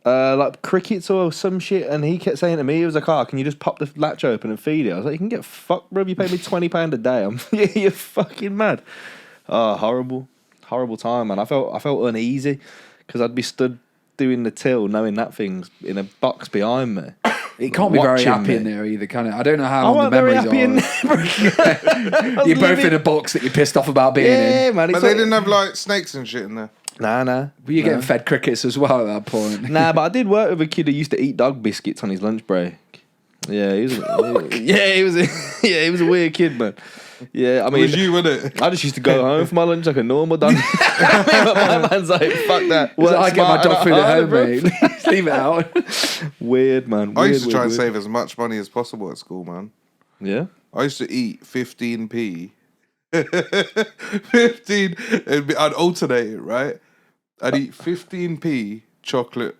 Like crickets or some shit, and he kept saying to me, he was like, can you just pop the latch open and feed it? I was like, you can get fucked, bro. You pay me £20 a day. You're fucking mad. Horrible time, man. I felt uneasy because I'd be stood doing the till knowing that thing's in a box behind me. It can't be very Watching happy in me. there either, can it? I don't know how I long the wasn't very memories happy in are. there. You're both in a box that you're pissed off about being Yeah, in. man. But they didn't have like snakes and shit in there. Nah. But you're getting fed crickets as well at that point. Nah, but I did work with a kid who used to eat dog biscuits on his lunch break. Yeah, he was a weird kid, man. Yeah, I It mean, was you, wasn't it? I just used to go home for my lunch like a normal dog. My man's like, fuck that. So I get my Work dog smart food and at home, hard, mate. Just leave it out. Weird, man. I used to Weird, try and weird. save as much money as possible at school, man. Yeah? I used to eat 15p. 15. I'd alternate it, right? I'd eat 15p chocolate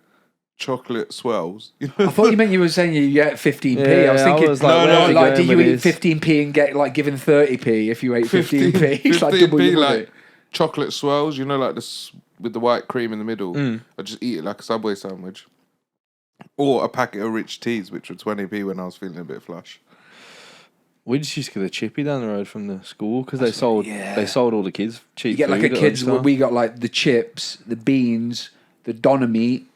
swells. You know? I thought you meant you were saying you get 15p. Yeah, I was thinking, I was like, where's he like, did you going eat with this? 15p and get like given 30p if you ate 15p? It's like double 15p your money. like chocolate swells, you know, like this with the white cream in the middle. I just eat it like a Subway sandwich. Or a packet of rich teas, which were 20p when I was feeling a bit flush. We just used to get a chippy down the road from the school because they sold all the kids cheap You get like a food at kids. lunchtime. We got like the chips, the beans, the doner meat.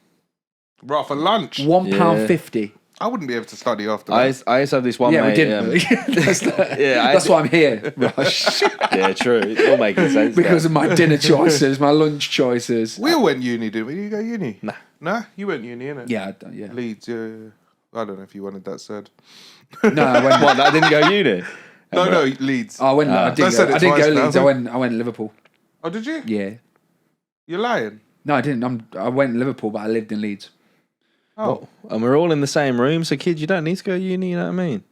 Right, for lunch. £1.50. I wouldn't be able to study after I that. used to have this one Yeah, mate. we didn't. Really. That's why I'm here, Rush. Yeah, true. It's all making sense. Because of my dinner choices, my lunch choices. We all went uni, didn't we? You go uni? Nah. Nah? You went uni, innit? Yeah, yeah. Leeds, yeah. I don't know if you wanted that said. No, I went. What, I didn't go uni? No, Leeds. I went. I I didn't said go. it I didn't go twice Leeds. now. I went Liverpool. Oh, did you? Yeah. You're lying. No, I didn't. I went Liverpool, but I lived in Leeds. Oh. And we're all in the same room, so kids, you don't need to go uni, you know what I mean?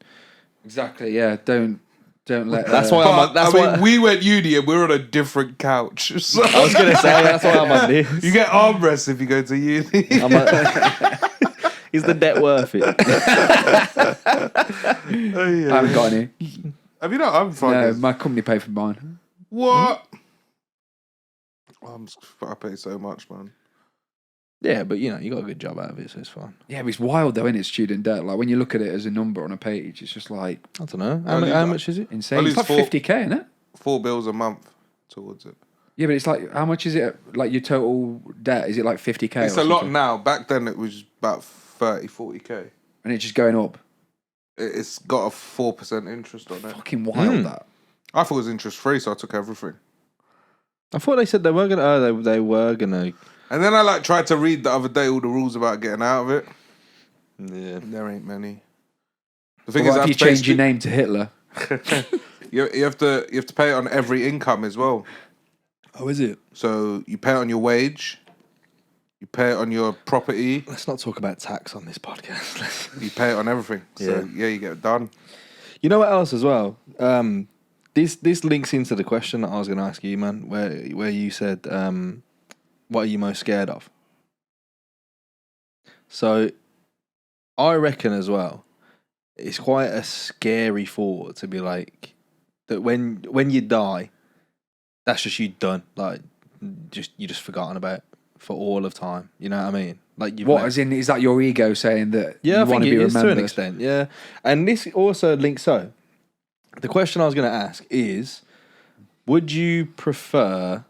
Exactly. Yeah. Don't let. That's why But, we went uni and we're on a different couch. So I was going to say, that's why I'm on this. you get armrests if you go to uni. Is the debt worth it? Oh, yeah. I haven't got any. Have you not? I'm fine. No, my company paid for mine. What? I pay so much, man. Yeah, but you know, you got a good job out of it, so it's fine. Yeah, but it's wild though, isn't it? Student debt. Like when you look at it as a number on a page, it's just like I don't know. Only How got- much is it? insane. At It's like least 50k, isn't it? 4 bills a month towards it. Yeah, but it's like how much is it? Like your total debt? Is it like 50k? It's or a lot something? now. Back then it was about 30, 40k. and it's just going up. It's got a 4% interest on it. Fucking wild that. I thought it was interest free, so I took everything. I thought they said they were gonna. Oh, they were gonna. And then I tried to read the other day all the rules about getting out of it. Yeah. There ain't many. The thing What is, if I you have to change your name to Hitler? you have to pay it on every income as well. Oh, is it? So you pay it on your wage, you pay it on your property, Let's not talk about tax on this podcast. you pay it on everything. So Yeah. you get it done. You know what else as well? This links into the question that I was going to ask you, man. Where you said, "What are you most scared of?" So, I reckon as well, it's quite a scary thought to be like that when you die, that's just you done. Like, you're just forgotten about for all of time. You know what I mean? Like What, as in, is that your ego saying that Yeah, you I want think to it be is to an remembered? extent. Yeah, and this also links. So, the question I was going to ask is, would you prefer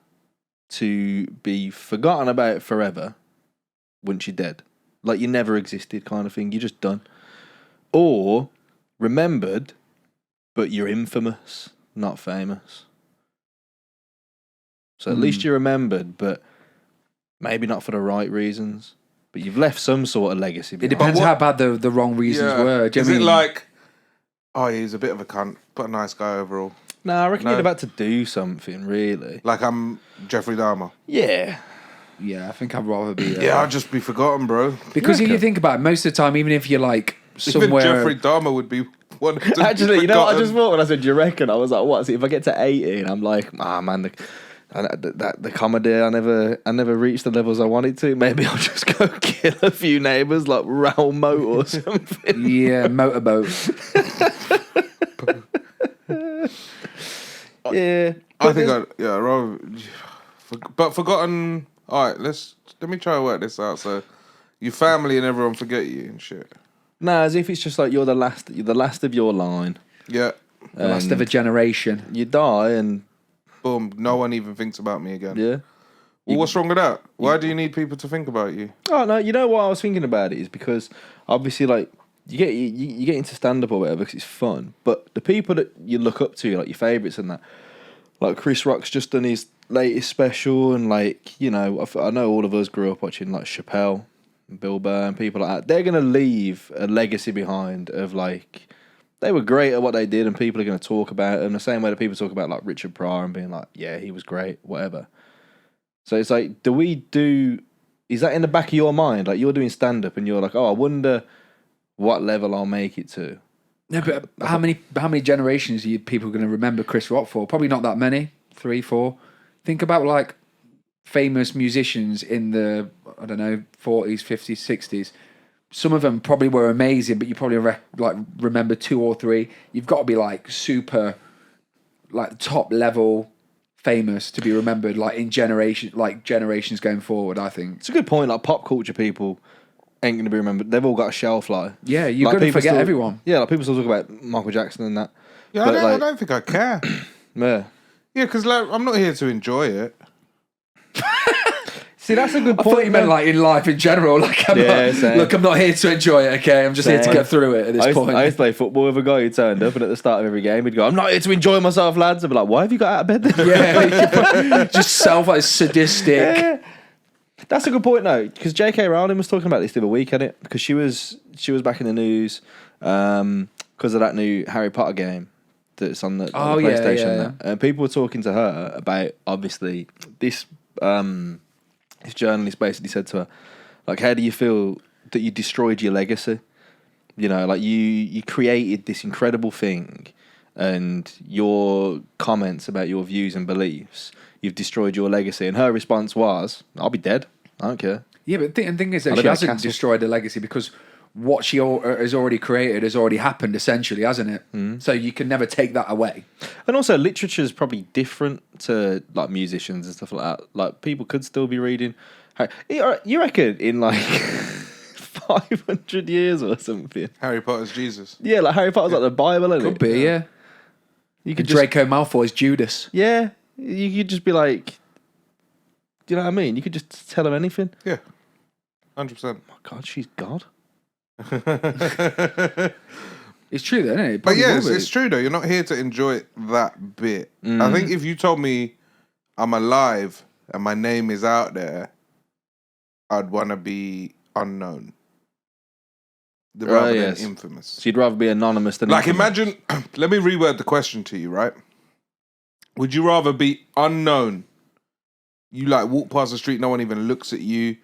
to be forgotten about forever once you're dead, like you never existed, kind of thing? You're just done, or remembered, but you're infamous, not famous. So at least you're remembered, but maybe not for the right reasons. but you've left some sort of legacy It behind. depends how bad the wrong reasons were. Do you Is know it what I mean? like, oh, he's a bit of a cunt, but a nice guy overall? No, I reckon No. you're about to do something, really. Like I'm Jeffrey Dahmer. Yeah. Yeah, I think I'd rather be. Yeah, I'd just be forgotten, bro. Because if you think about it, most of the time, even if you're like somewhere. Even Jeffrey Dahmer would be one. To Actually, be you know what I just forgotten. thought when I said, do you reckon? I was like, what? See, if I get to 80 and I'm like, man, the comedy, I never reached the levels I wanted to. Maybe I'll just go kill a few neighbours like Raoul Moat or something. Yeah, motorboat. Yeah. I think I'd rather. But forgotten. All right, let me try to work this out. So, your family and everyone forget you and shit. Nah, as if it's just like you're the last of your line. Yeah. The last of a generation. You die and Boom. No one even thinks about me again. yeah. Well, what's wrong with that? Why do you need people to think about you? Oh no, you know what I was thinking about it is because obviously like you get into stand up or whatever because it's fun, but the people that you look up to, like your favourites and that, like Chris Rock's just done his latest special, and like I know all of us grew up watching like Chappelle, and Bill Burr, and people like that. They're gonna leave a legacy behind of like they were great at what they did, and people are gonna talk about them the same way that people talk about like Richard Pryor and being like, yeah, he was great, whatever. So it's like, is that in the back of your mind? Like you're doing stand up and you're like, oh, I wonder what level I'll make it to. No, but how many generations are people going to remember Chris Rock for? Probably not that many. 3, 4. Think about like famous musicians in the 40s, 50s, 60s. Some of them probably were amazing, but you probably remember 2 or 3. You've got to be like super, like top level famous to be remembered like generations going forward. I think It's a good point. Like pop culture people ain't going to be remembered. They've all got a shelf life. yeah, you're Like, going to people forget still- everyone. Yeah, like people still talk about Michael Jackson and that. Yeah, But, I don't think I care. Yeah. Yeah, because like, I'm not here to enjoy it. See, that's a good I point. thought you meant like in life in general. Like, I'm not here to enjoy it. Okay, I'm just here to Same. get through it at this point. I used to play football with a guy who turned up, and at the start of every game, he'd go, "I'm not here to enjoy myself, lads." I'd be like, "Why have you got out of bed then?" Yeah, just sadistic. Yeah. That's a good point, though, because J.K. Rowling was talking about this the other week, hadn't it? Because she was back in the news because of that new Harry Potter game that's on the PlayStation. And people were talking to her about obviously this. This journalist basically said to her, like, how do you feel that you destroyed your legacy? You know, like you created this incredible thing, and your comments about your views and beliefs, you've destroyed your legacy. And her response was, "I'll be dead. I don't care." Yeah, but the thing is that I live she in a hasn't castle. destroyed the legacy because what she has already created has already happened, essentially, hasn't it? So you can never take that away. And also, literature is probably different to like musicians and stuff like that. Like people could still be reading. You reckon in like 500 years or something? Harry Potter's Jesus. Yeah, like Harry Potter's like the Bible, isn't Could it? be, yeah. You And could just, Draco Malfoy's Judas. yeah, you could just be like, do you know what I mean? You could just tell them anything. Yeah, 100%. Oh my God, she's God. It's true, though, isn't it? But Probably yeah, will be. it's true though. You're not here to enjoy that bit. I think if you told me I'm alive and my name is out there, I'd want to be unknown rather yes. than infamous. So you'd rather be anonymous than Like infamous. imagine, let me reword the question to you, right? Would you rather be unknown? You like walk past the street, no one even looks at you.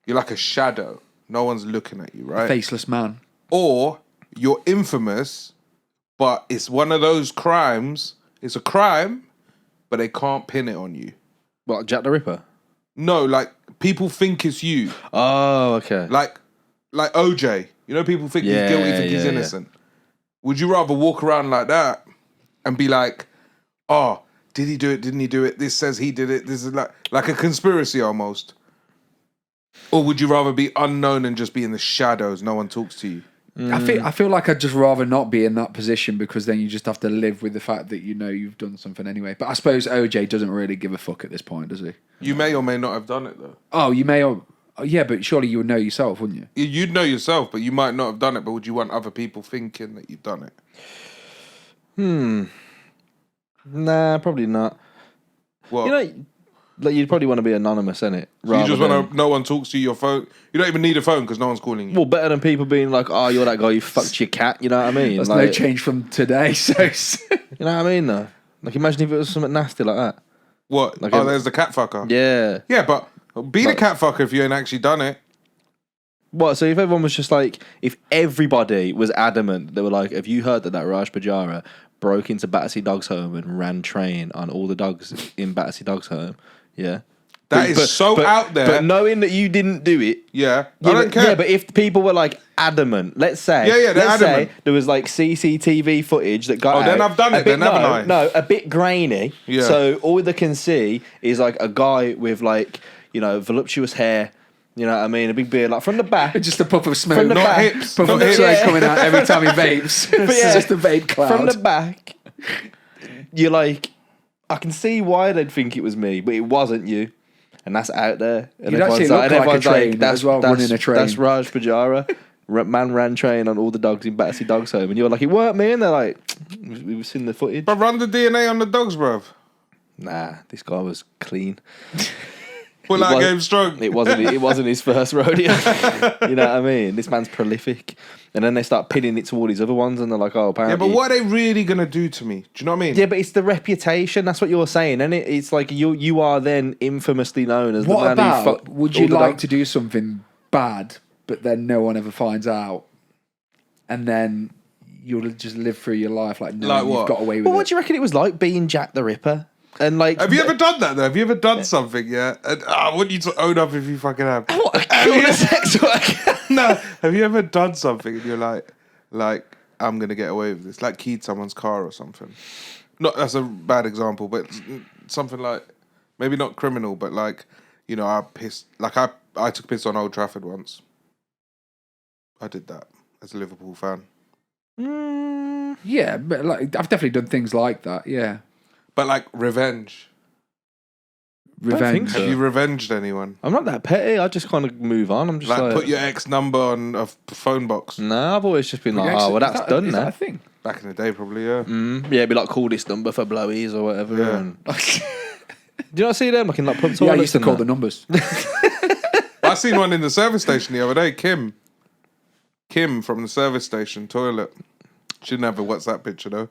You're like a shadow. No one's looking at you, right? Faceless man. Or you're infamous, but it's one of those crimes. It's a crime, but they can't pin it on you. What, Jack the Ripper? No, like people think it's you. Oh, okay. Like OJ. You know, people think Yeah, he's guilty, think he's yeah, innocent. Would you rather walk around like that and be like, oh, did he do it? Didn't he do it? This says he did it. This is like a conspiracy almost. Or would you rather be unknown and just be in the shadows? No one talks to you. I feel like I'd just rather not be in that position because then you just have to live with the fact that you know you've done something anyway. But I suppose OJ doesn't really give a fuck at this point, does he? You may or may not have done it though. Oh, you may or... Oh, yeah, but surely you would know yourself, wouldn't you? You'd know yourself, but you might not have done it. But would you want other people thinking that you've done it? Nah, probably not. Well, You know, Like, you'd probably want to be anonymous, innit? So you just want to, no one talks to you, your phone. You don't even need a phone because no one's calling you. Well, better than people being like, oh, you're that guy who fucked your cat, you know what I mean? That's like, no change from today. So you know what I mean, though? Like, imagine if it was something nasty like that. What? Like there's the cat fucker. Yeah. Yeah, but be the cat fucker if you ain't actually done it. What? So if everyone was just like, if everybody was adamant, they were like, have you heard that Raj Pujara broke into Battersea Dogs Home and ran train on all the dogs in Battersea Dogs Home? Yeah. That is so out there. But knowing that you didn't do it. Yeah. I don't care. Yeah, but if people were like adamant, let's say. Yeah, they're let's adamant. say there was like CCTV footage that got out. then I've done it then, haven't I? No, a bit grainy. Yeah. So all they can see is like a guy with like, you know, voluptuous hair. You know what I mean? A big beard, like from the back. just a puff of smoke. From the Not back. hips. Puff Not of hips. smoke coming out every time he vapes. It's yeah, just a vape cloud. From the back, you're like, I can see why they'd think it was me, but it wasn't you. And that's out there. And You'd actually look like a train as well, running a train. That's Raj Pujara. Man ran train on all the dogs in Battersea Dogs Home. And you're like, it weren't me. And they're like, we've seen the footage. But run the DNA on the dogs, bruv. Nah, this guy was clean. Pull that game strong. It wasn't his first rodeo. You know what I mean? This man's prolific. And then they start pinning it toward his other ones, and they're like, "Oh, apparently." Yeah, but what are they really gonna do to me? Do you know what I mean? Yeah, but it's the reputation. That's what you're saying, and it's like you are then infamously known as the man who about, fucked would all you the like dogs. to do something bad, but then no one ever finds out, and then you'll just live through your life like, no, Like you've what? got away with Well, it? what do you reckon it was like being Jack the Ripper? And like, Have you ever done that though? Have you ever done something? Yeah. And, I want you to own up if you fucking have. What, killed a sex worker? No. Have you ever done something and you're like, I'm gonna get away with this? Like keyed someone's car or something. Not that's a bad example, but something like maybe not criminal, but like, you know, I took a piss on Old Trafford once. I did that as a Liverpool fan. Yeah, but like I've definitely done things like that. Yeah, But like revenge. revenge. think so. Have you revenged anyone? I'm not that petty. I just kind of move on. I'm just Like like, put your ex number on a phone box. no, I've always just been like, oh, well, that's done is now. that a thing? Back in the day, probably, yeah. Yeah, it'd be like, call this number for blowies or whatever. Yeah. And... Do you not see them? Like in like pub toilets? Yeah, I used to and call that? the numbers. I seen one in the service station the other day. Kim from the service station toilet. She didn't have a WhatsApp picture though.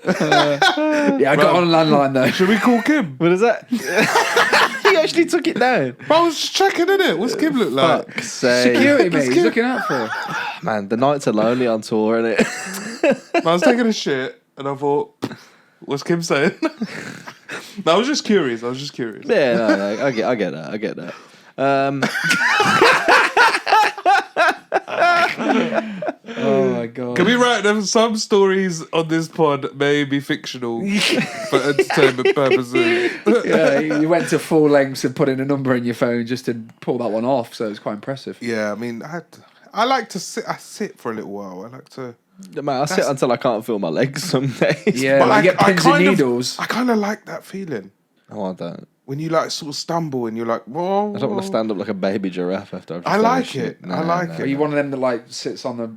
Yeah, I got on a landline though. Should we call Kim? What is that? He actually took it down. I was checking in it. What's Kim look like? Fuck's sake. Security, mate. He's looking out for her. Man, the nights are lonely on tour, innit? I was taking a shit and I thought, what's Kim saying? No, I was just curious. Yeah, no, I get that. Oh my god. Can we write them? Some stories on this pod may be fictional for entertainment purposes. Yeah, you went to full lengths and put in a number in your phone just to pull that one off, so it was quite impressive. Yeah, I mean, I like to sit. I sit for a little while. I like to. Man, I sit until I can't feel my legs some days. Yeah, But but you get pins and needles. I kind of like that feeling Oh, I don't. when you like sort of stumble and you're like, whoa. I don't want to stand up like a baby giraffe after I've just I done like this shit. it. I like Are it. you one of them that like sits on the?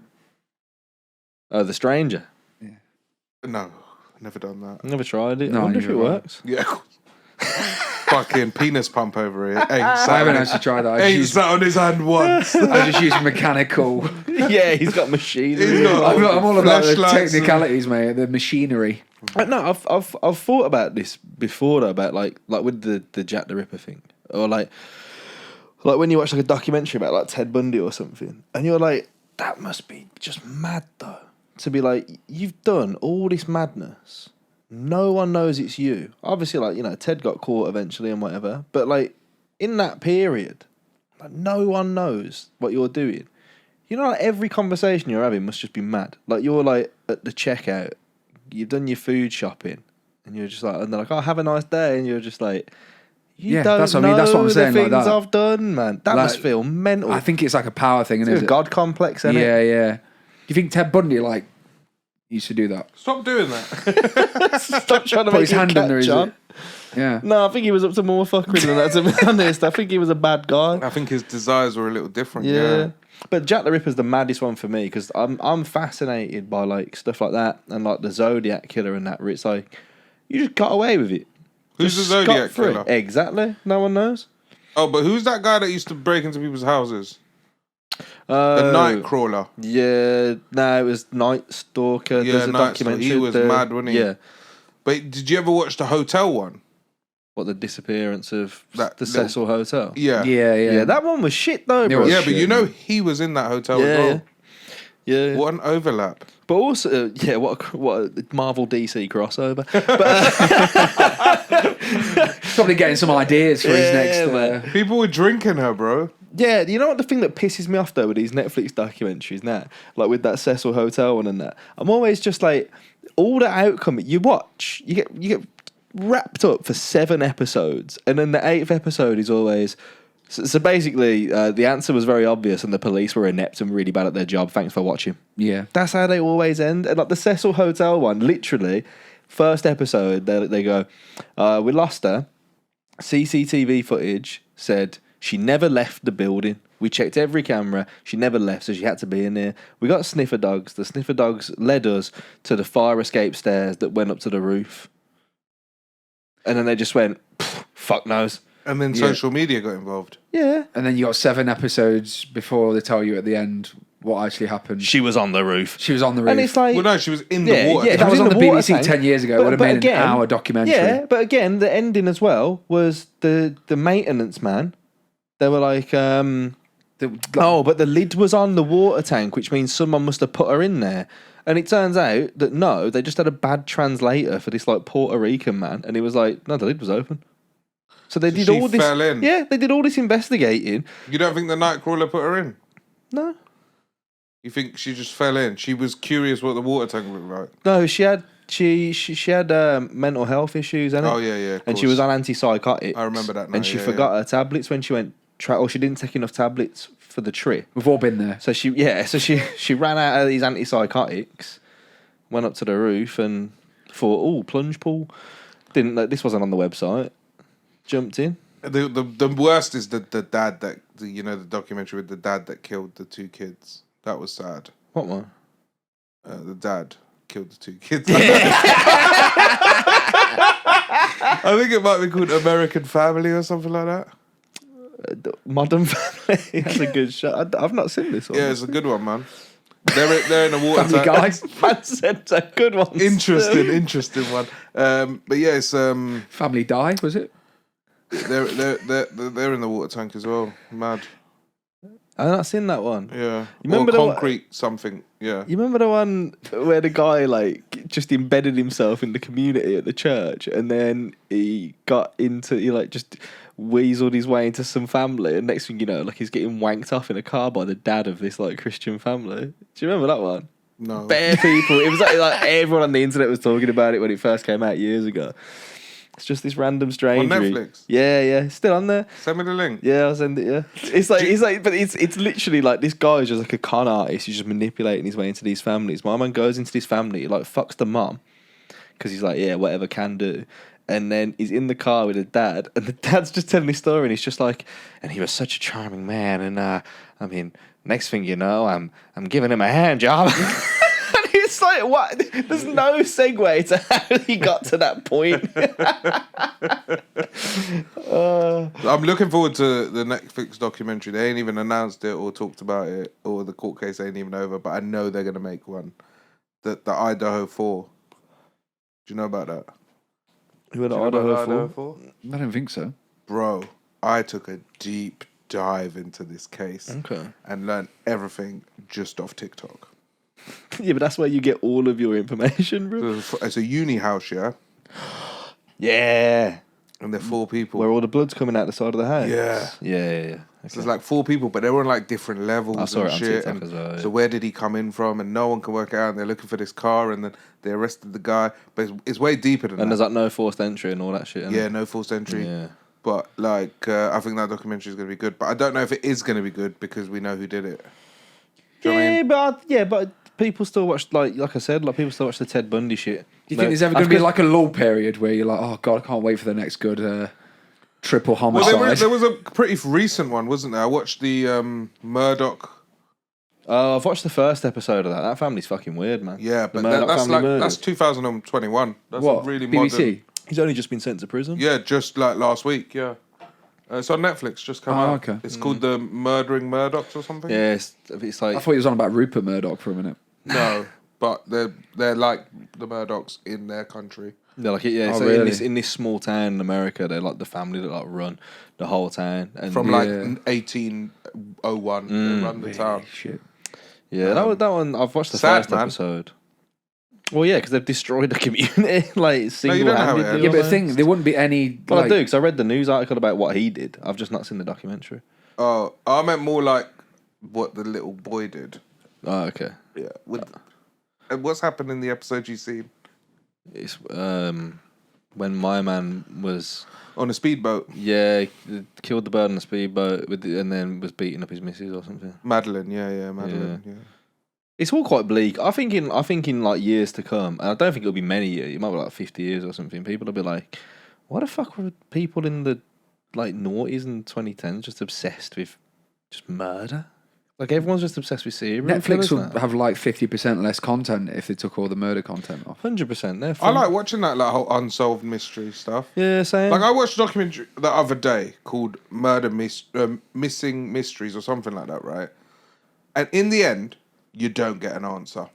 Oh, the stranger. No, never done that. Never tried it. No, I wonder if neither it have I. works. Yeah. Fucking penis pump over here. Ain't I sat haven't on- actually tried that. Ain't sat on his hand once. I just use mechanical. Yeah, he's got machines. He's got- I'm all about the Flashlights and- technicalities, mate. The machinery. No, I've thought about this before though, about like with the Jack the Ripper thing, or like when you watch like a documentary about like Ted Bundy or something, and you're like, that must be just mad though, to be like, you've done all this madness, no one knows it's you. Obviously, like, you know, Ted got caught eventually and whatever, but like in that period, like no one knows what you're doing. You know, like every conversation you're having must just be mad. Like you're like at the checkout, you've done your food shopping, and you're just like, and they're like, "Oh, have a nice day," and you're just like, "You Yeah, don't that's what I know mean. That's what I'm saying, the like things that. I've done, man. That Like, must feel mental. I think it's like a power thing, it's isn't a it? god complex, isn't it? Yeah, yeah. Do you think Ted Bundy like used to do that? Stop doing that. Stop trying to Put make his him hand under catch his. on. Yeah. No, I think he was up to more fuckery than that. To be honest, I think he was a bad guy. I think his desires were a little different. Yeah. Yeah. But Jack the Ripper's the maddest one for me because I'm fascinated by like stuff like that and like the Zodiac killer and that, where it's like You just got away with it. Who's Just the Zodiac scot-free. killer? Exactly. No one knows. Oh, but who's that guy that used to break into people's houses? The The night crawler. Yeah, no, it was Night Stalker. Yeah, There's a Night documentary. Stalker. He was mad, wasn't he? Yeah. But did you ever watch the hotel one? What, the disappearance of That the little- Cecil Hotel? Yeah. Yeah, that one was shit though, bro. was Yeah, but shit. you know he was in that hotel Yeah, as well. Yeah. What an overlap. But also, what a Marvel DC crossover. Probably getting some ideas for his next. man. People were drinking her, bro. Yeah, you know what the thing that pisses me off though with these Netflix documentaries now, like with that Cecil Hotel one and that, I'm always just like, all the outcome you watch, you get wrapped up for 7 episodes, and then the 8th episode is always. So basically, the answer was very obvious, and the police were inept and really bad at their job. Thanks for watching. Yeah. That's how they always end. And like the Cecil Hotel one, literally, first episode, they go, we lost her. CCTV footage said she never left the building. We checked every camera. She never left, so she had to be in there. We got sniffer dogs. The sniffer dogs led us to the fire escape stairs that went up to the roof. And then they just went, fuck knows. And then social media got involved. Yeah. And then you got 7 episodes before they tell you at the end what actually happened. She was on the roof. She was on the roof. And it's like... Well, no, she was in the water. Yeah, if that was in on the water BBC tank. 10 years ago, it would have been an hour documentary. Yeah, but again, the ending as well was the maintenance man. They were like, but the lid was on the water tank, which means someone must have put her in there. And it turns out that no, they just had a bad translator for this like Puerto Rican man, and he was like, no, the lid was open. So they did she all this. fell in. Yeah, they did all this investigating. You don't think the Nightcrawler put her in? No, You think she just fell in? She was curious what the water tank looked like. no, she had mental health issues, and Oh, yeah. and she was on antipsychotics. I remember that now, And she yeah, forgot her tablets when she went. Or she didn't take enough tablets for the trip. We've all been there. So she ran out of these antipsychotics, went up to the roof and thought, oh, plunge pool. This wasn't on the website. Jumped in. The worst is the dad that the documentary with the dad that killed the 2 kids. That was sad. What one? The dad killed the 2 kids. I think it might be called American Family or something like that. Modern Family. That's a good shot. I've not seen this one. Yeah, it's a good one, man. They're in the water Family tank. Guy. Man said it's a good one. Interesting one. But yeah, it's Family Die, was it? they're in the water tank as well. Mad. I've not seen that one. Yeah. You remember or the one- concrete something. Yeah. You remember the one where the guy just embedded himself in the community at the church, and then he just weaseled his way into some family, and next thing you know, he's getting wanked off in a car by the dad of this Christian family. Do you remember that one? No. Bare people. It was like everyone on the internet was talking about it when it first came out years ago. It's just this random stranger. On Netflix? Yeah, it's still on there. Send me the link. Yeah, I'll send it. Yeah, it's literally like this guy is just like a con artist. He's just manipulating his way into these families. My man goes into this family, he fucks the mom because he's like, yeah, whatever can do. And then he's in the car with the dad, and the dad's just telling his story, and he's just like, and he was such a charming man, and next thing you know, I'm giving him a hand job. And it's like, what? There's no segue to how he got to that point. I'm looking forward to the Netflix documentary. They ain't even announced it or talked about it, or the court case ain't even over, but I know they're going to make one. The Idaho 4. Do you know about that? Who had Do you know Idaho about 4? Idaho 4? I don't think so. Bro, I took a deep dive into this case Okay. and learned everything just off TikTok. Yeah, but that's where you get all of your information, bro. So it's a uni house, yeah? Yeah. And they're 4 people. Where all the blood's coming out the side of the house. Yeah. Yeah. So it's 4 people, but they were on different levels I saw and it on shit. TikTok And as well, yeah. so where did he come in from? And no one can work it out. And they're looking for this car, and then they arrested the guy. But it's way deeper than And that. there's no forced entry and all that shit. Yeah, no forced entry. Yeah. But I think that documentary is going to be good. But I don't know if it is going to be good because we know who did it. Do you know what I mean? but people still watch like I said, people still watch the Ted Bundy shit. Do you think there's ever going to be a lull period where you're like, oh God, I can't wait for the next good triple homicide? Well, there was a pretty recent one, wasn't there? I watched the Murdoch Oh, I've watched the first episode of that. That family's fucking weird, man. Yeah, The but Murdoch that's family like murders. that's 2021. That's What? a really BBC? modern. He's only just been sent to prison. Yeah, just like last week. Yeah, it's on Netflix. Just come out. Okay. It's called The Murdering Murdochs or something. Yeah, it's like I thought he was on about Rupert Murdoch for a minute. No, but they're like the Murdochs in their country. they're like yeah. Oh, so really? in this small town in America, they're like the family that like run the whole town. And From Yeah. like 1801, they run the town. Shit. yeah, that one I've watched the sad, first man. episode. Well, yeah, because they've destroyed the community like you single don't know how it handedly. ends. Yeah, but the thing, there wouldn't be any. Well, I like, do because I read the news article about what he did. I've just not seen the documentary. Oh, I meant more like what the little boy did. Oh, okay. Yeah. And what's happened in the episode you seen? It's when my man was On a speedboat, he killed the bird on the speedboat and then was beating up his missus or something. Madeline. Yeah, Madeline. Yeah. It's all quite bleak. I think in like years to come, and I don't think it'll be many years. It might be like 50 years or something. People will be like, "What the fuck were people in the like noughties and 2010s just obsessed with just murder? Like everyone's just obsessed with serial Netflix killers would now. have like 50% less content if they took all the murder content off. 100%. They're I fun. like watching that like whole unsolved mystery stuff. Yeah, same. Like I watched a documentary the other day called Missing Mysteries or something like that, right? And in the end, you don't get an answer.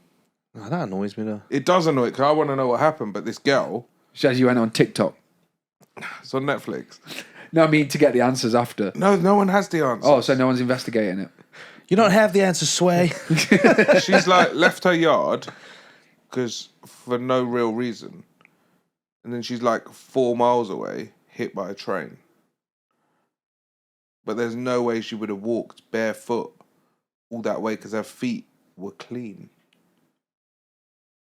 Oh, that annoys me though. It does annoy because I want to know what happened. But this girl, As you went on TikTok. it's on Netflix. No, I mean to get the answers after. No one has the answer. Oh, so no one's investigating it. You don't have the answer, Sway. She's like left her yard because for no real reason, and then she's like 4 miles away, hit by a train. But there's no way she would have walked barefoot all that way because her feet were clean.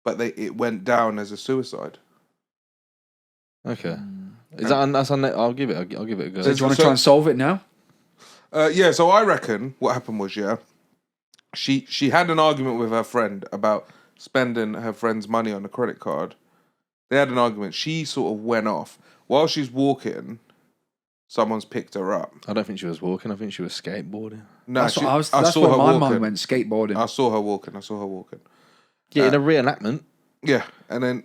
But it went down as a suicide. Okay. Is that that's on net? I'll give it a go. So do you want to try and solve it now? Yeah, so I reckon what happened was, she had an argument with her friend about spending her friend's money on a credit card. They had an argument. She sort of went off. While she's walking, someone's picked her up. I don't think she was walking. I think she was skateboarding. No, That's she, what I was. I That's saw what her my walking. mind went. Skateboarding. I saw her walking. Yeah, in a reenactment. Yeah, and then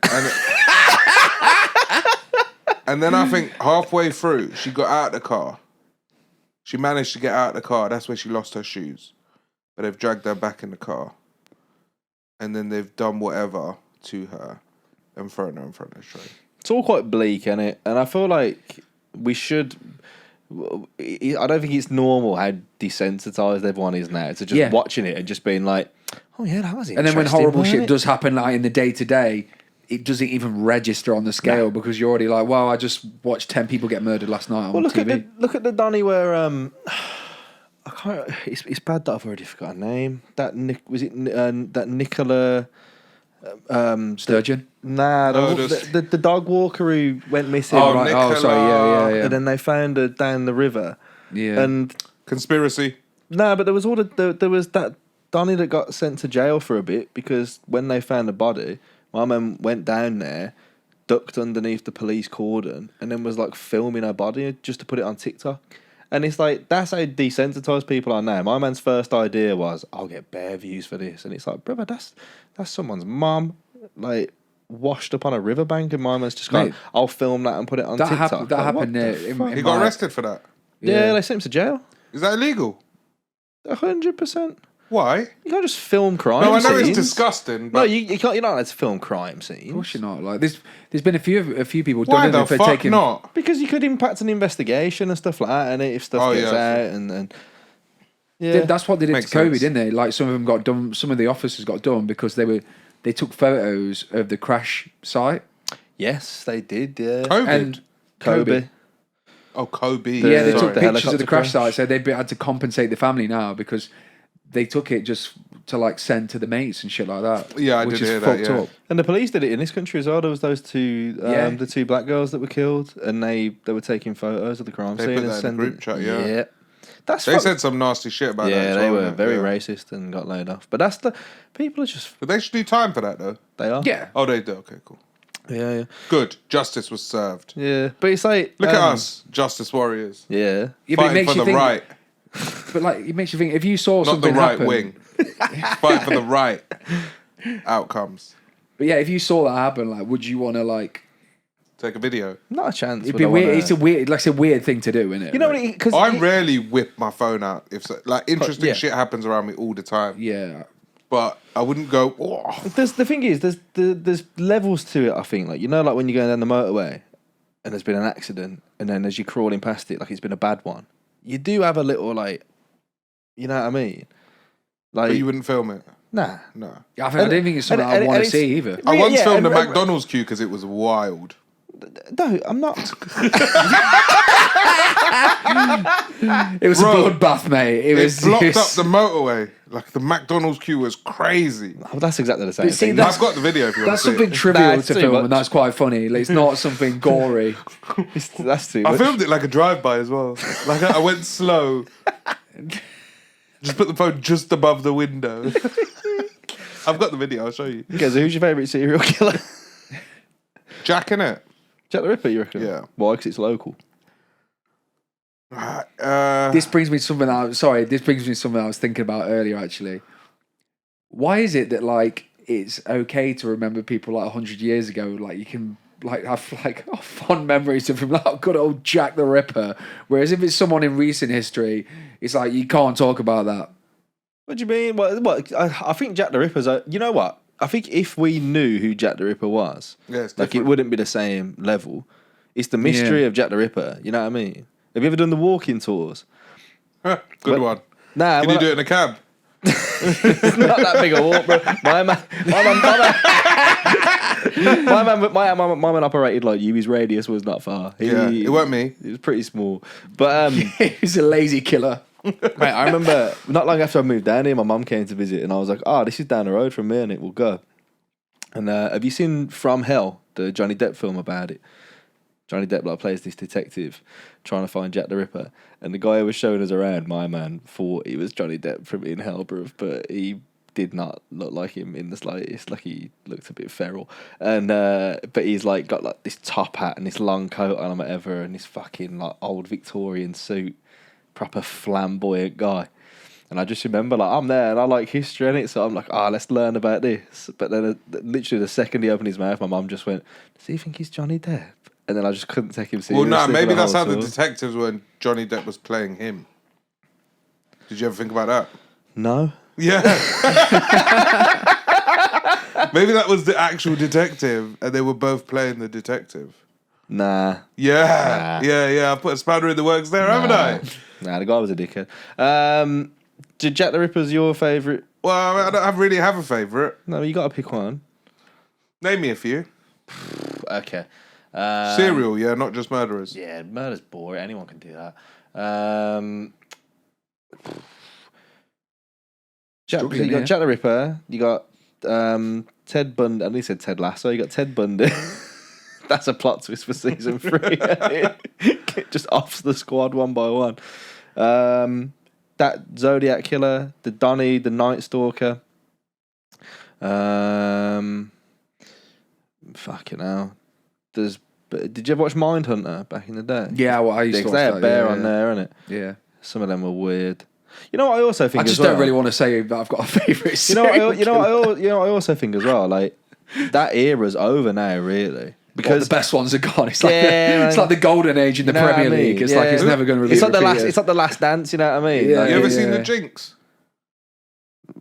and then I think halfway through she got out of the car. She managed to get out of the car. That's where she lost her shoes, but they've dragged her back in the car, and then they've done whatever to her and thrown her in front of the train. It's all quite bleak, isn't it? And I feel like we should. I don't think it's normal how desensitized everyone is now to just watching it and just being like, "Oh yeah, that was interesting." And then when horrible wasn't shit it? does happen, like in the day to day, it doesn't even register on the scale because you're already like, "Wow, I just watched 10 people get murdered last night on Well, TV." look at the Donny where I can't. It's bad that I've already forgot her name. That that Nicola Sturgeon. Nah, Oh, the dog walker who went missing. Oh right. Nicola. Oh sorry. Yeah. And then they found her down the river. Yeah. And Conspiracy. no, but there was there was that Donny that got sent to jail for a bit because when they found the body, my mum went down there, ducked underneath the police cordon, and then was like filming her body just to put it on TikTok. And it's like, that's how desensitized people are now. My man's first idea was, I'll get bare views for this. And it's like, brother, that's someone's mum, like, washed up on a riverbank, and my man's just gone, Mate, I'll film that and put it on that TikTok. that Like, happened what the there. fuck? He got arrested for that. Yeah, they sent him to jail. Is that illegal? 100%. Why? You can't just film crime No, I know scenes. it's disgusting. No, But you can't. You're not allowed to film crime scenes. Of course you're not. Like there's been a few people why done the it for fuck taking. not? Because you could impact an investigation and stuff like that, and if stuff Oh, gets yeah. out, and yeah, That's what they did Makes to COVID, sense. didn't they? Like some of them got done. Some of the officers got done because they took photos of the crash site. yes, they did. Yeah, COVID. And Kobe. Oh, Kobe. Yeah, they Sorry, took the pictures of helicopter the crash crash. site, so they had to compensate the family now because they took it just to like send to the mates and shit like that. Yeah, I which did is hear that, fucked yeah. up. And the police did it in this country as well. There was those two, Yeah. the two black girls that were killed, and they were taking photos of the crime They scene put and that in the sending. group chat, yeah. That's They fuck- said some nasty shit about that. yeah, as they well, were innit? very Yeah. racist and got laid off. But that's the people are just But they should do time for that, though. they are. Yeah, Oh, they do. Okay, cool. yeah. Good. Justice was served. Yeah. But it's like Look at us, justice warriors. Yeah. yeah, but it Fighting makes for you the think. right, But like, it makes you think if you saw not the something right happen, wing. fight for the right outcomes. But yeah, if you saw that happen, like, would you want to like? Take a video. Not a chance. It'd would be I weird. wanna- It's a weird, like, it's a weird thing to do, isn't it? You know Like, what? Because I rarely whip my phone out. If so, like interesting yeah. shit happens around me all the time. Yeah. But I wouldn't go. Oh. the thing is, there's levels to it. I think, like, you know, like when you're going down the motorway, and there's been an accident, and then as you're crawling past it, like it's been a bad one, you do have a little like, you know what I mean? Like But you wouldn't film it. nah. No. I don't think it's something and I want to it's- see either. I once Yeah, filmed a and- McDonald's queue because it was wild. No, I'm not. It was Bro, a bloodbath, mate. It was Blocked it was- up the motorway. Like the McDonald's queue was crazy. Oh, that's exactly the same But see, thing. that's- I've got the video if you want That's to see something it. trivial That's to too film, much. and that's quite funny. Like, it's not something gory. That's too I much. filmed it like a drive-by as well. Like I went slow. Just put the phone just above the window. I've got the video. I'll show you. Okay, so who's your favourite serial killer? Jack, innit? Jack the Ripper, you reckon? Yeah. Why? Because it's local. This brings me to something this brings me to something I was thinking about earlier, actually. Why is it that, like, it's okay to remember people like 100 years ago? Like, you can like have like fond memories of him, like good old Jack the Ripper. Whereas if it's someone in recent history, it's like you can't talk about that. What do you mean? What? I think Jack the Ripper's. You know what? I think if we knew who Jack the Ripper was, Yeah, it's like it different. wouldn't be the same level. It's the mystery Yeah. of Jack the Ripper. You know what I mean? Have you ever done the walking tours? Good Well, one. Nah, Can you do it in a cab? It's not that big a walk, bro. My man operated like you. His radius was not far. Yeah, it weren't me. It was pretty small. But He's a lazy killer. mate, I remember not long after I moved down here, my mum came to visit, and I was like, "Oh, this is down the road from me, and it will go." And have you seen From Hell, the Johnny Depp film about it? Johnny Depp like plays this detective trying to find Jack the Ripper, and the guy who was showing us around, my man, thought he was Johnny Depp from In Hell, bruv, but he did not look like him in the slightest. Like he looked a bit feral, and but he's like got like this top hat and this long coat on and whatever, and this fucking like old Victorian suit, proper flamboyant guy. And I just remember, like, I'm there and I like history in it, so I'm like, let's learn about this. But then, literally, the second he opened his mouth, my mum just went, "Does he think he's Johnny Depp?" And then I just couldn't take him Well, seriously. no, for maybe that's whole how the tour. detectives were when Johnny Depp was playing him. Did you ever think about that? No. Yeah. Maybe that was the actual detective and they were both playing the detective. Nah. Yeah. Yeah. I put a spanner in the works there, haven't I? Nah, the guy was a dickhead. Did Jack the Ripper's your favourite? Well, I don't really have a favourite. No, you got to pick one. Name me a few. Okay. Serial, yeah, not just murderers. Yeah, murder's boring. Anyone can do that. Jack, Struggling you got here. Jack the Ripper. You got Ted Bundy. I nearly said Ted Lasso. You got Ted Bundy. That's a plot twist for season 3. Just offs the squad one by one. That Zodiac killer, the Donnie, the Night Stalker. Fucking hell. Did you ever watch Mindhunter back in the day? Yeah, well, I used Yeah, to 'cause watch they had that, Bear yeah, on there, innit? Yeah. Some of them were weird. You know what I also think I just as well? don't really want to say that I've got a favourite. You know what I also think as well. Like that era's over now, really, Because because the best ones are gone. It's like Yeah, it's like the golden age in the You know what Premier I mean? League. It's like it's Yeah. never going to it's repeat. like the last. It's like the last dance. You know what I mean? Yeah. Like, You ever Yeah. seen The Jinx?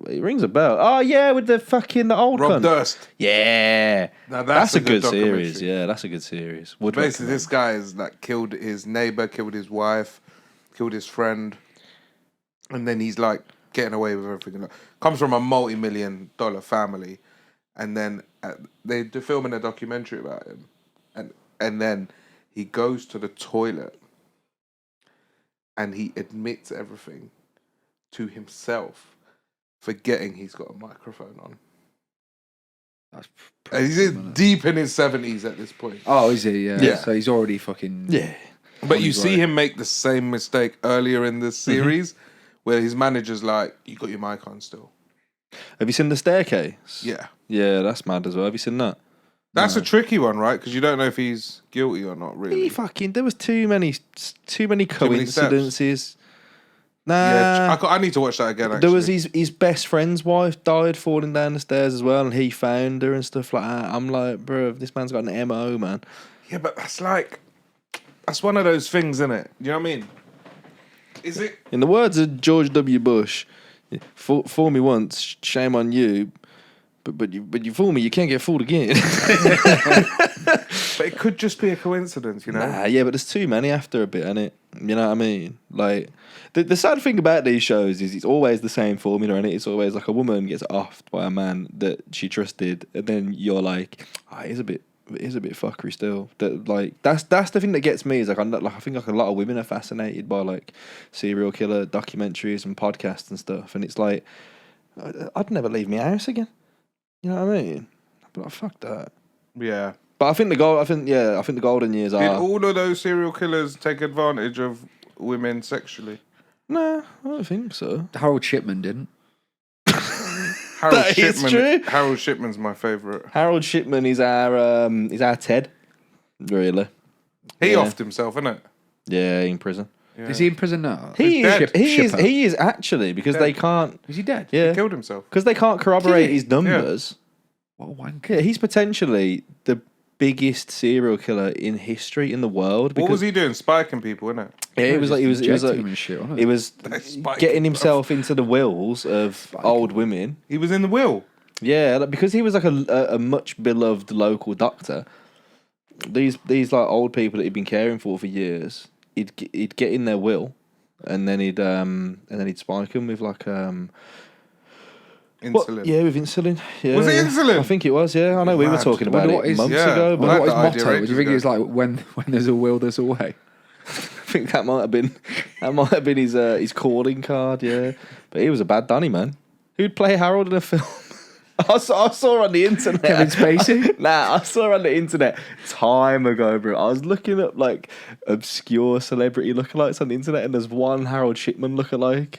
it rings a bell. Oh yeah, with the fucking the old Rob cunt. Durst. Yeah, Now that's a good documentary. series. Yeah, that's a good series. Would Basically, recommend. this guy is like killed his neighbor, killed his wife, killed his friend, and then he's like getting away with everything. Like, comes from a multi-million-dollar family, and then they're filming a documentary about him, and then he goes to the toilet, and he admits everything to himself, forgetting he's got a microphone on. And he's deep in his 70s at this point. Oh, is he? Yeah. Yeah. So he's already fucking. Yeah. But you he's see right. him make the same mistake earlier in the series, where his manager's like, "You got your mic on still." Have you seen The Staircase? Yeah, Yeah, that's mad as well. Have you seen that? that's a tricky one, right? Because you don't know if he's guilty or not. Really, There was too many many steps. coincidences. Yeah, I need to watch that again. Actually, There was his best friend's wife died falling down the stairs as well, and he found her and stuff like that. I'm like, bro, this man's got an MO, man. Yeah, but that's one of those things, isn't it? You know what I mean? Is it? In the words of George W. Bush, fool me once, shame on you. But you fool me, you can't get fooled again. But it could just be a coincidence, you know? Nah, yeah, but there's too many after a bit, innit? You know what I mean? Like, the sad thing about these shows is it's always the same formula, and it's always like a woman gets offed by a man that she trusted, and then you're like, it is a bit fuckery still. That's the thing that gets me is I think like a lot of women are fascinated by like serial killer documentaries and podcasts and stuff, and it's like I'd never leave my house again. You know what I mean? But like, fuck that. Yeah. But I think the golden years are. Did all of those serial killers take advantage of women sexually? Nah, I don't think so. Harold Shipman didn't. That is true. Harold Shipman's my favourite. Harold Shipman is our Ted. Really. He offed himself, innit? Yeah, in prison. Yeah. Is he in prison now? He Shipper. is actually because they can't. Is he dead? Yeah, He killed himself. because they can't corroborate his numbers. What a wanker. Yeah, he's potentially the biggest serial killer in history in the world. What was he doing? Spiking people, innit? Yeah, he was Injecting him and shit, wasn't it? he was Spiking getting him. himself into the wills of old women. He was in the will. Yeah, like, because he was like a much beloved local doctor. These like old people that he'd been caring for years, he'd get in their will, and then he'd spike them with like Insulin. Yeah, with insulin. Yeah, Was it insulin? I think it was. Yeah, I know we were Mad. talking about Wonder it what his- months Yeah. ago, But but I what had his the idea motto? Do ages you think ago. it's like when there's a will, there's a way? I think that might have been his calling card. Yeah, but he was a bad Danny man. Who'd play Harold in a film? I saw on the internet. Kevin Spacey? I saw on the internet time ago, bro. I was looking up like obscure celebrity lookalikes on the internet, and there's one Harold Shipman lookalike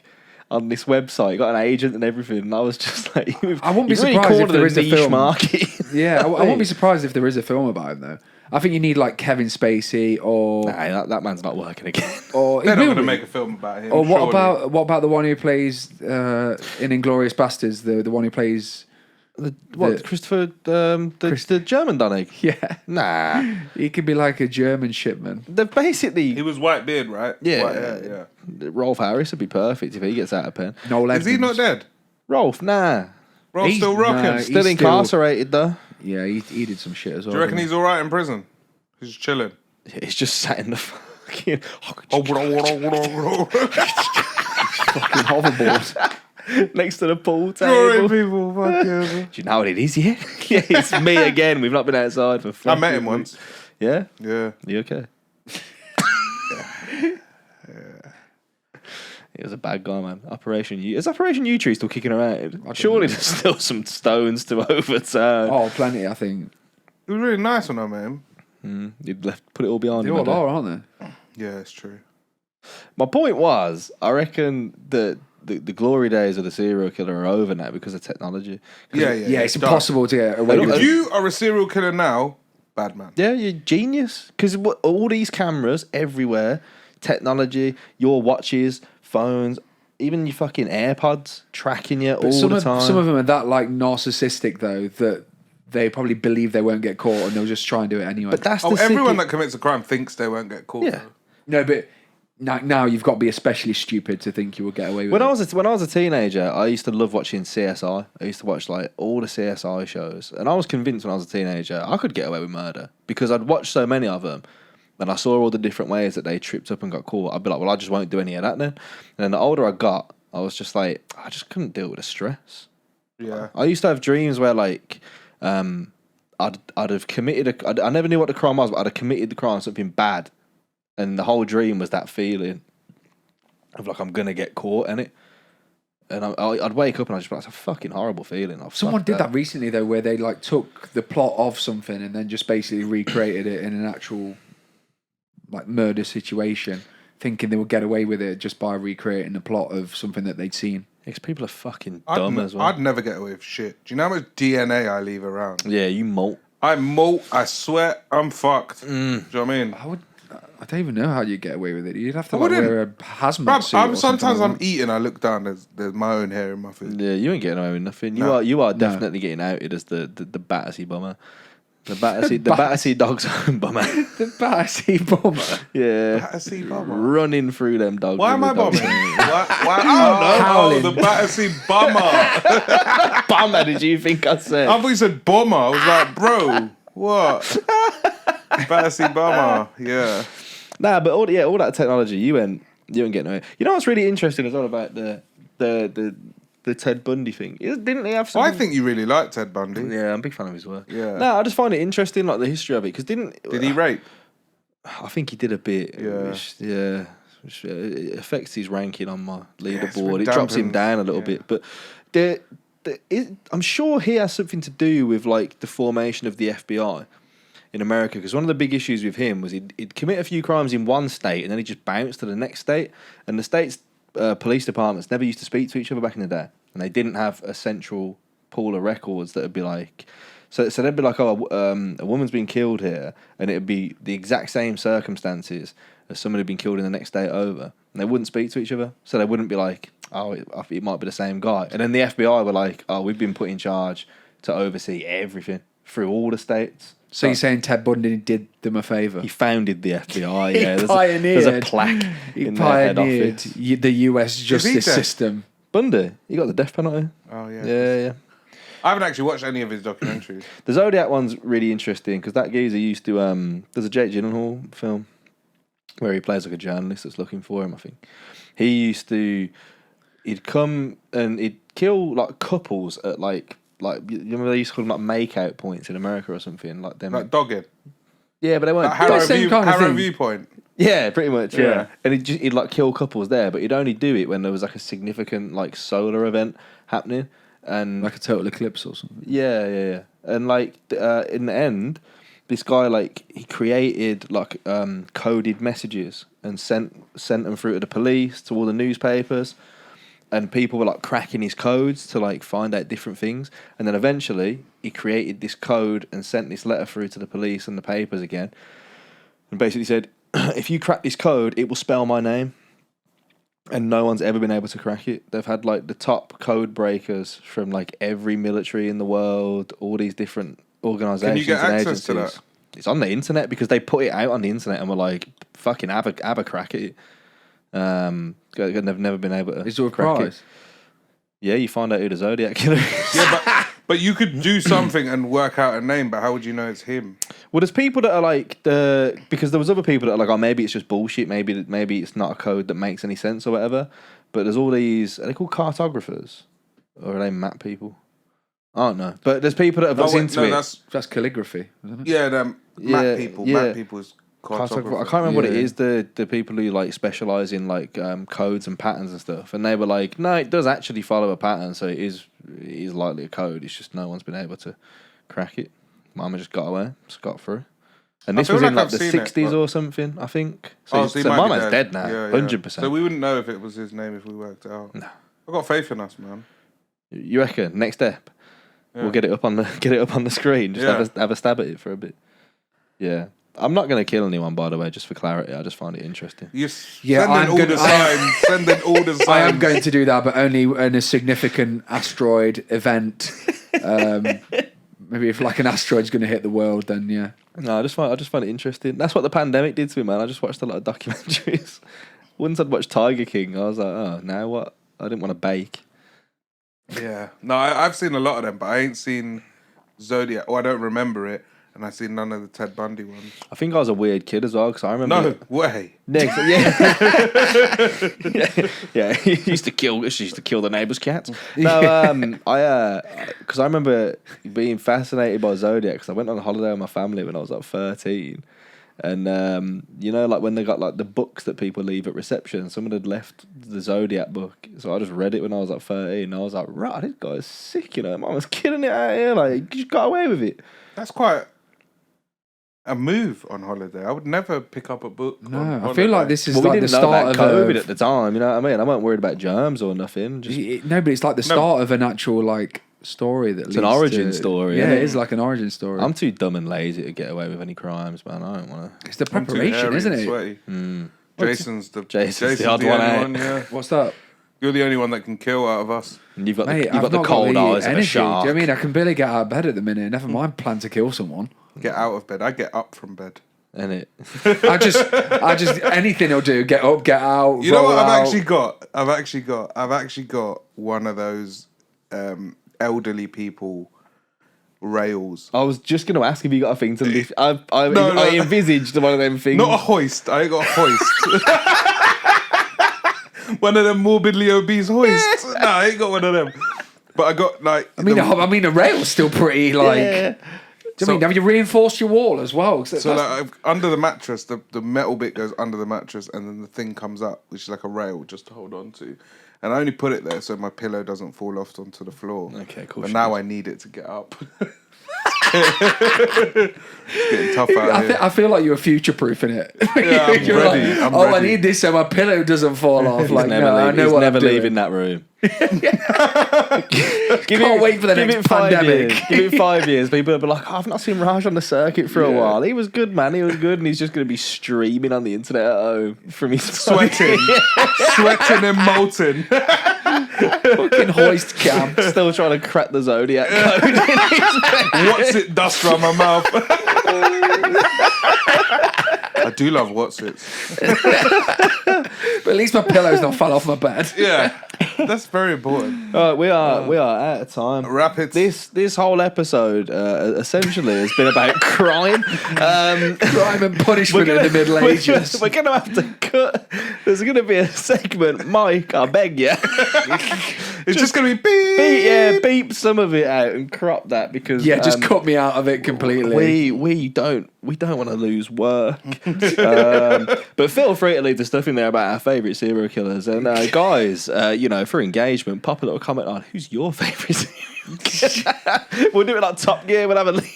on this website. Got an agent and everything, and I was just like, I won't be you've really surprised if cornered there a is a niche film. market. Yeah, I won't be surprised if there is a film about him though. I think you need like Kevin Spacey or Nah, that man's not working again. or They're he not will going to be. make a film about him. Or what surely. about the one who plays in Inglourious Bastards? The one who plays Christopher, the German Danny? yeah. Nah, He could be like a German shipman. they've basically. He was white beard, right? Yeah. White hair, Rolf Harris would be perfect if he gets out of pen. Noel yeah. Is he Edmonds. not dead? Rolf, nah. Rolf's He's- still rocking. no, Do he's Still incarcerated though. Yeah, he did some shit as well. you reckon didn't he's all right in prison? He's chilling. He's just sat in the fucking. fucking hoverboard. Next to the pool Drawing table. people, fuck yeah. Do you know what it is yet? Yeah, it's me again. We've not been outside for. I met him once. Yeah, Yeah. you okay? He was a bad guy, man. Is Operation U Tree still kicking around? Surely there's still some stones to overturn. Oh, plenty. I think It was really nice when I met him. You'd put it all behind they him. all hadn't are, aren't they? Yeah, it's true. My point was, I reckon that the glory days of the serial killer are over now because of technology. Yeah, Yeah, it's done. impossible to get away with If it. you are a serial killer now, bad man. Yeah, you're genius. Because all these cameras everywhere, technology, your watches, phones, even your fucking AirPods tracking you all the time. Some of them are that like narcissistic though that they probably believe they won't get caught and they'll just try and do it anyway. But that's Oh, the everyone sick- that commits a crime thinks they won't get caught. Yeah. though. no, but now you've got to be especially stupid to think you will get away with When it. I was a teenager, I used to love watching CSI. I used to watch like all the CSI shows, and I was convinced when I was a teenager I could get away with murder because I'd watched so many of them, and I saw all the different ways that they tripped up and got caught. I'd be like, well, I just won't do any of that then. And then the older I got, I was just like, I just couldn't deal with the stress. Yeah. I used to have dreams where like, I'd have committed I never knew what the crime was, but I'd have committed the crime, something bad, and the whole dream was that feeling of like I'm gonna get caught in it, and I'd wake up and I'd just be like, it's a fucking horrible feeling. Someone did that recently though, where they like took the plot of something and then just basically recreated it in an actual like murder situation, thinking they would get away with it just by recreating the plot of something that they'd seen. Because people are fucking dumb as well. I'd never get away with shit. Do you know how much DNA I leave around? Yeah, you molt. I molt, I sweat, I'm fucked. Do you know what I mean? I don't even know how you get away with it. You'd have to I like, wouldn't. wear a hazmat Bruv, suit. Or sometimes something I'm like that. eating, I look down, there's my own hair in my food. Yeah, you ain't getting away with nothing. You No. are definitely getting outed as the Battersea bomber. The Battersea dog's own bomber. The Battersea bomber. Yeah. Battersea bomber? Running through them dogs. Why with am I the dogs bombing? on it. Why? Oh, Howling. the Battersea bomber. Bomber, did you think I said? I thought you said bomber. I was like, bro, what? Battersea bomber, yeah. Nah, but all that technology, you ain't getting away. You know what's really interesting as well about the Ted Bundy thing? Didn't he have Well, something? I think you really like Ted Bundy. Yeah, I'm a big fan of his work. Yeah. No, I just find it interesting, like the history of it, because Did he rape? I think he did a bit. Yeah. Which it affects his ranking on my it's leaderboard. It drops him dampens- down a little bit, but I'm sure he has something to do with like the formation of the FBI in America. Because one of the big issues with him was he'd commit a few crimes in one state and then he just bounced to the next state, and the state's police departments never used to speak to each other back in the day, and they didn't have a central pool of records that would be like. So they'd be like, oh, a woman's been killed here, and it'd be the exact same circumstances as somebody had been killed in the next state over, and they wouldn't speak to each other. So they wouldn't be like, oh, it might be the same guy. And then the FBI were like, oh, we've been put in charge to oversee everything through all the states. So you're saying Ted Bundy did them a favour? He founded the FBI. He Yeah, pioneered. there's a plaque He in their head pioneered office. the US justice dead? system. Bundy, he got the death penalty. Oh, yeah. Yeah. I haven't actually watched any of his documentaries. The Zodiac one's really interesting because that geezer used to. There's a Jake Gyllenhaal film where he plays like a journalist that's looking for him. I think he used to. He'd come and he'd kill like couples at like you remember they used to call them like make-out points in America or something like them. Like dogged. Yeah, but they weren't. Like Harrow, same kind of Harrow thing. Viewpoint. Yeah, pretty much. Yeah, Yeah. and he'd like kill couples there, but he'd only do it when there was like a significant like solar event happening. And Like a total eclipse or something. yeah. And like in the end, this guy like he created like coded messages and sent them through to the police, to all the newspapers, and people were like cracking his codes to like find out different things. And then eventually he created this code and sent this letter through to the police and the papers again, and basically said, if you crack this code, it will spell my name. And no one's ever been able to crack it. They've had like the top code breakers from like every military in the world, all these different organisations. Can you get and access to agencies. that? It's on the internet because they put it out on the internet and were like, fucking have a crack at it. They've never been able to Is there a crack prize? it. Yeah, you find out who the Zodiac killer is. Yeah, but you could do something and work out a name, but how would you know it's him? Well, there's people that are like because there was other people that are like, oh, maybe it's just bullshit. Maybe it's not a code that makes any sense or whatever. But there's all these. Are they called cartographers, or are they map people? I don't know. But there's people that have looked into it. That's calligraphy, isn't it? Yeah, map people. yeah. Map people is cartographer. I can't remember what it Yeah. is. The people who like specialize in like codes and patterns and stuff, and they were like, no, it does actually follow a pattern, so it is likely a code. It's just no one's been able to crack it. Mama just got away, got through. And I this feel was in like like the I've seen it, 60s but- or something, I think. Oh, So, he so might be Mama's dead now, Yeah, 100%. So we wouldn't know if it was his name if we worked it out. No. I've got faith in us, man. You reckon? Next step, Yeah. we'll get it up on the screen. Just Yeah. have a stab at it for a bit. Yeah. I'm not going to kill anyone, by the way, just for clarity. I just find it interesting. You Yeah, sending I'm all gonna- the signs. Sending all the signs. I am going to do that, but only in a significant asteroid event. Maybe if like an asteroid's going to hit the world, then yeah. No, I just find it interesting. That's what the pandemic did to me, man. I just watched a lot of documentaries. Once I'd watched Tiger King, I was like, oh, now what? I didn't want to bake. Yeah. No, I've seen a lot of them, but I ain't seen Zodiac. Or I don't remember it. And I've seen none of the Ted Bundy ones. I think I was a weird kid as well, because I remember... No way. Next, yeah, he used to kill the neighbour's cats. No, because I remember being fascinated by Zodiac because I went on a holiday with my family when I was like 13, and you know, like when they got like the books that people leave at reception, someone had left the Zodiac book, so I just read it when I was like 13. And I was like, right, this guy's sick, you know, mum was killing it out here, like you just got away with it. That's quite a move on holiday. I would never pick up a book. No, on I feel like holiday. this is Well, like we the didn't know start about of COVID a... at the time, you know what I mean? I weren't worried about germs or nothing. Just No, but it's like the start of an actual like story that leads an origin to, story, Yeah, isn't it it? is like an origin story. I'm too dumb and lazy to get away with any crimes, man. I don't want to. It's the I'm too preparation, hairy isn't and it? sweaty. Jason's the odd one, eh? only one. Yeah, What's that? you're the only one that can kill out of us. And you've got Mate, you've I've got the not cold got the eyes of a energy. shark. Do you know what I mean? I can barely get out of bed at the minute. Never mind plan to kill someone. Get out of bed. I get up from bed. Isn't it? I just anything will do. Get up, get out. You know what roll I've out. actually got one of those elderly people rails. I was just going to ask if you got a thing to lift. I No. envisaged one of them things. Not a hoist. I ain't got a hoist. One of them morbidly obese hoists. No, I ain't got one of them. But I got like. I mean, the rail's still pretty like. Yeah. Do you mean have you reinforced your wall as well? So like under the mattress, the metal bit goes under the mattress, and then the thing comes up, which is like a rail just to hold on to. And I only put it there so my pillow doesn't fall off onto the floor. Okay, cool. But now I need it to get up. It's getting tough out here. I feel like you were future proofing it. Yeah, I'm You're ready. like, I'm I ready. need this so my pillow doesn't fall off. He's Like, never no, I leaving, know he's what never I'm doing. leaving that room. Can't wait for the next pandemic. Give it 5 years. People will be like, oh, I've not seen Raj on the circuit for a while. He was good, man. He was good. And he's just going to be streaming on the internet at home from his Sweating and molten. Fucking hoist cam. Still trying to crack the Zodiac code. What's it dust around my mouth? I do love what's it. But at least my pillow's not fell off my bed. Yeah, that's very important. We are out of time. Rapid. This whole episode essentially has been about crime. Crime and punishment in the Middle Ages. We're gonna have to cut. There's gonna be a segment, Mike. I beg you. It's just gonna be beep some of it out and crop that because Yeah, just cut me out of it completely. we don't want to lose work. But feel free to leave the stuff in there about our favourite serial killers. And guys, for engagement, pop a little comment on who's your favourite serial killer. We'll do it like Top Gear. We'll have a lead.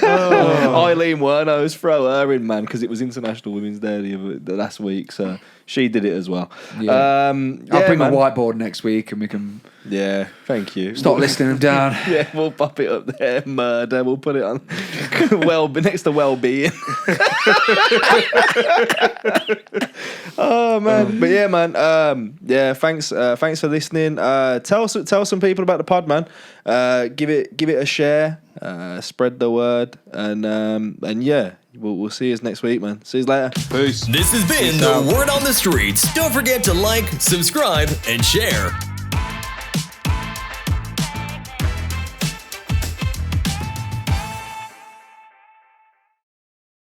Eileen Wernos, throw her in, man, because it was International Women's Day the last week, so she did it as well. Yeah. I'll bring man. a whiteboard next week and we can Yeah, thank you. start listing them down. Yeah, we'll pop it up there. Murder. We'll put it on next to well-being. Oh man, but yeah, man. Thanks for listening. Tell some people about the pod, man. Give it a share. Spread the word, and yeah, we'll see you next week, man. See you later. Peace. This has been the Word on the Streets. Don't forget to like, subscribe, and share.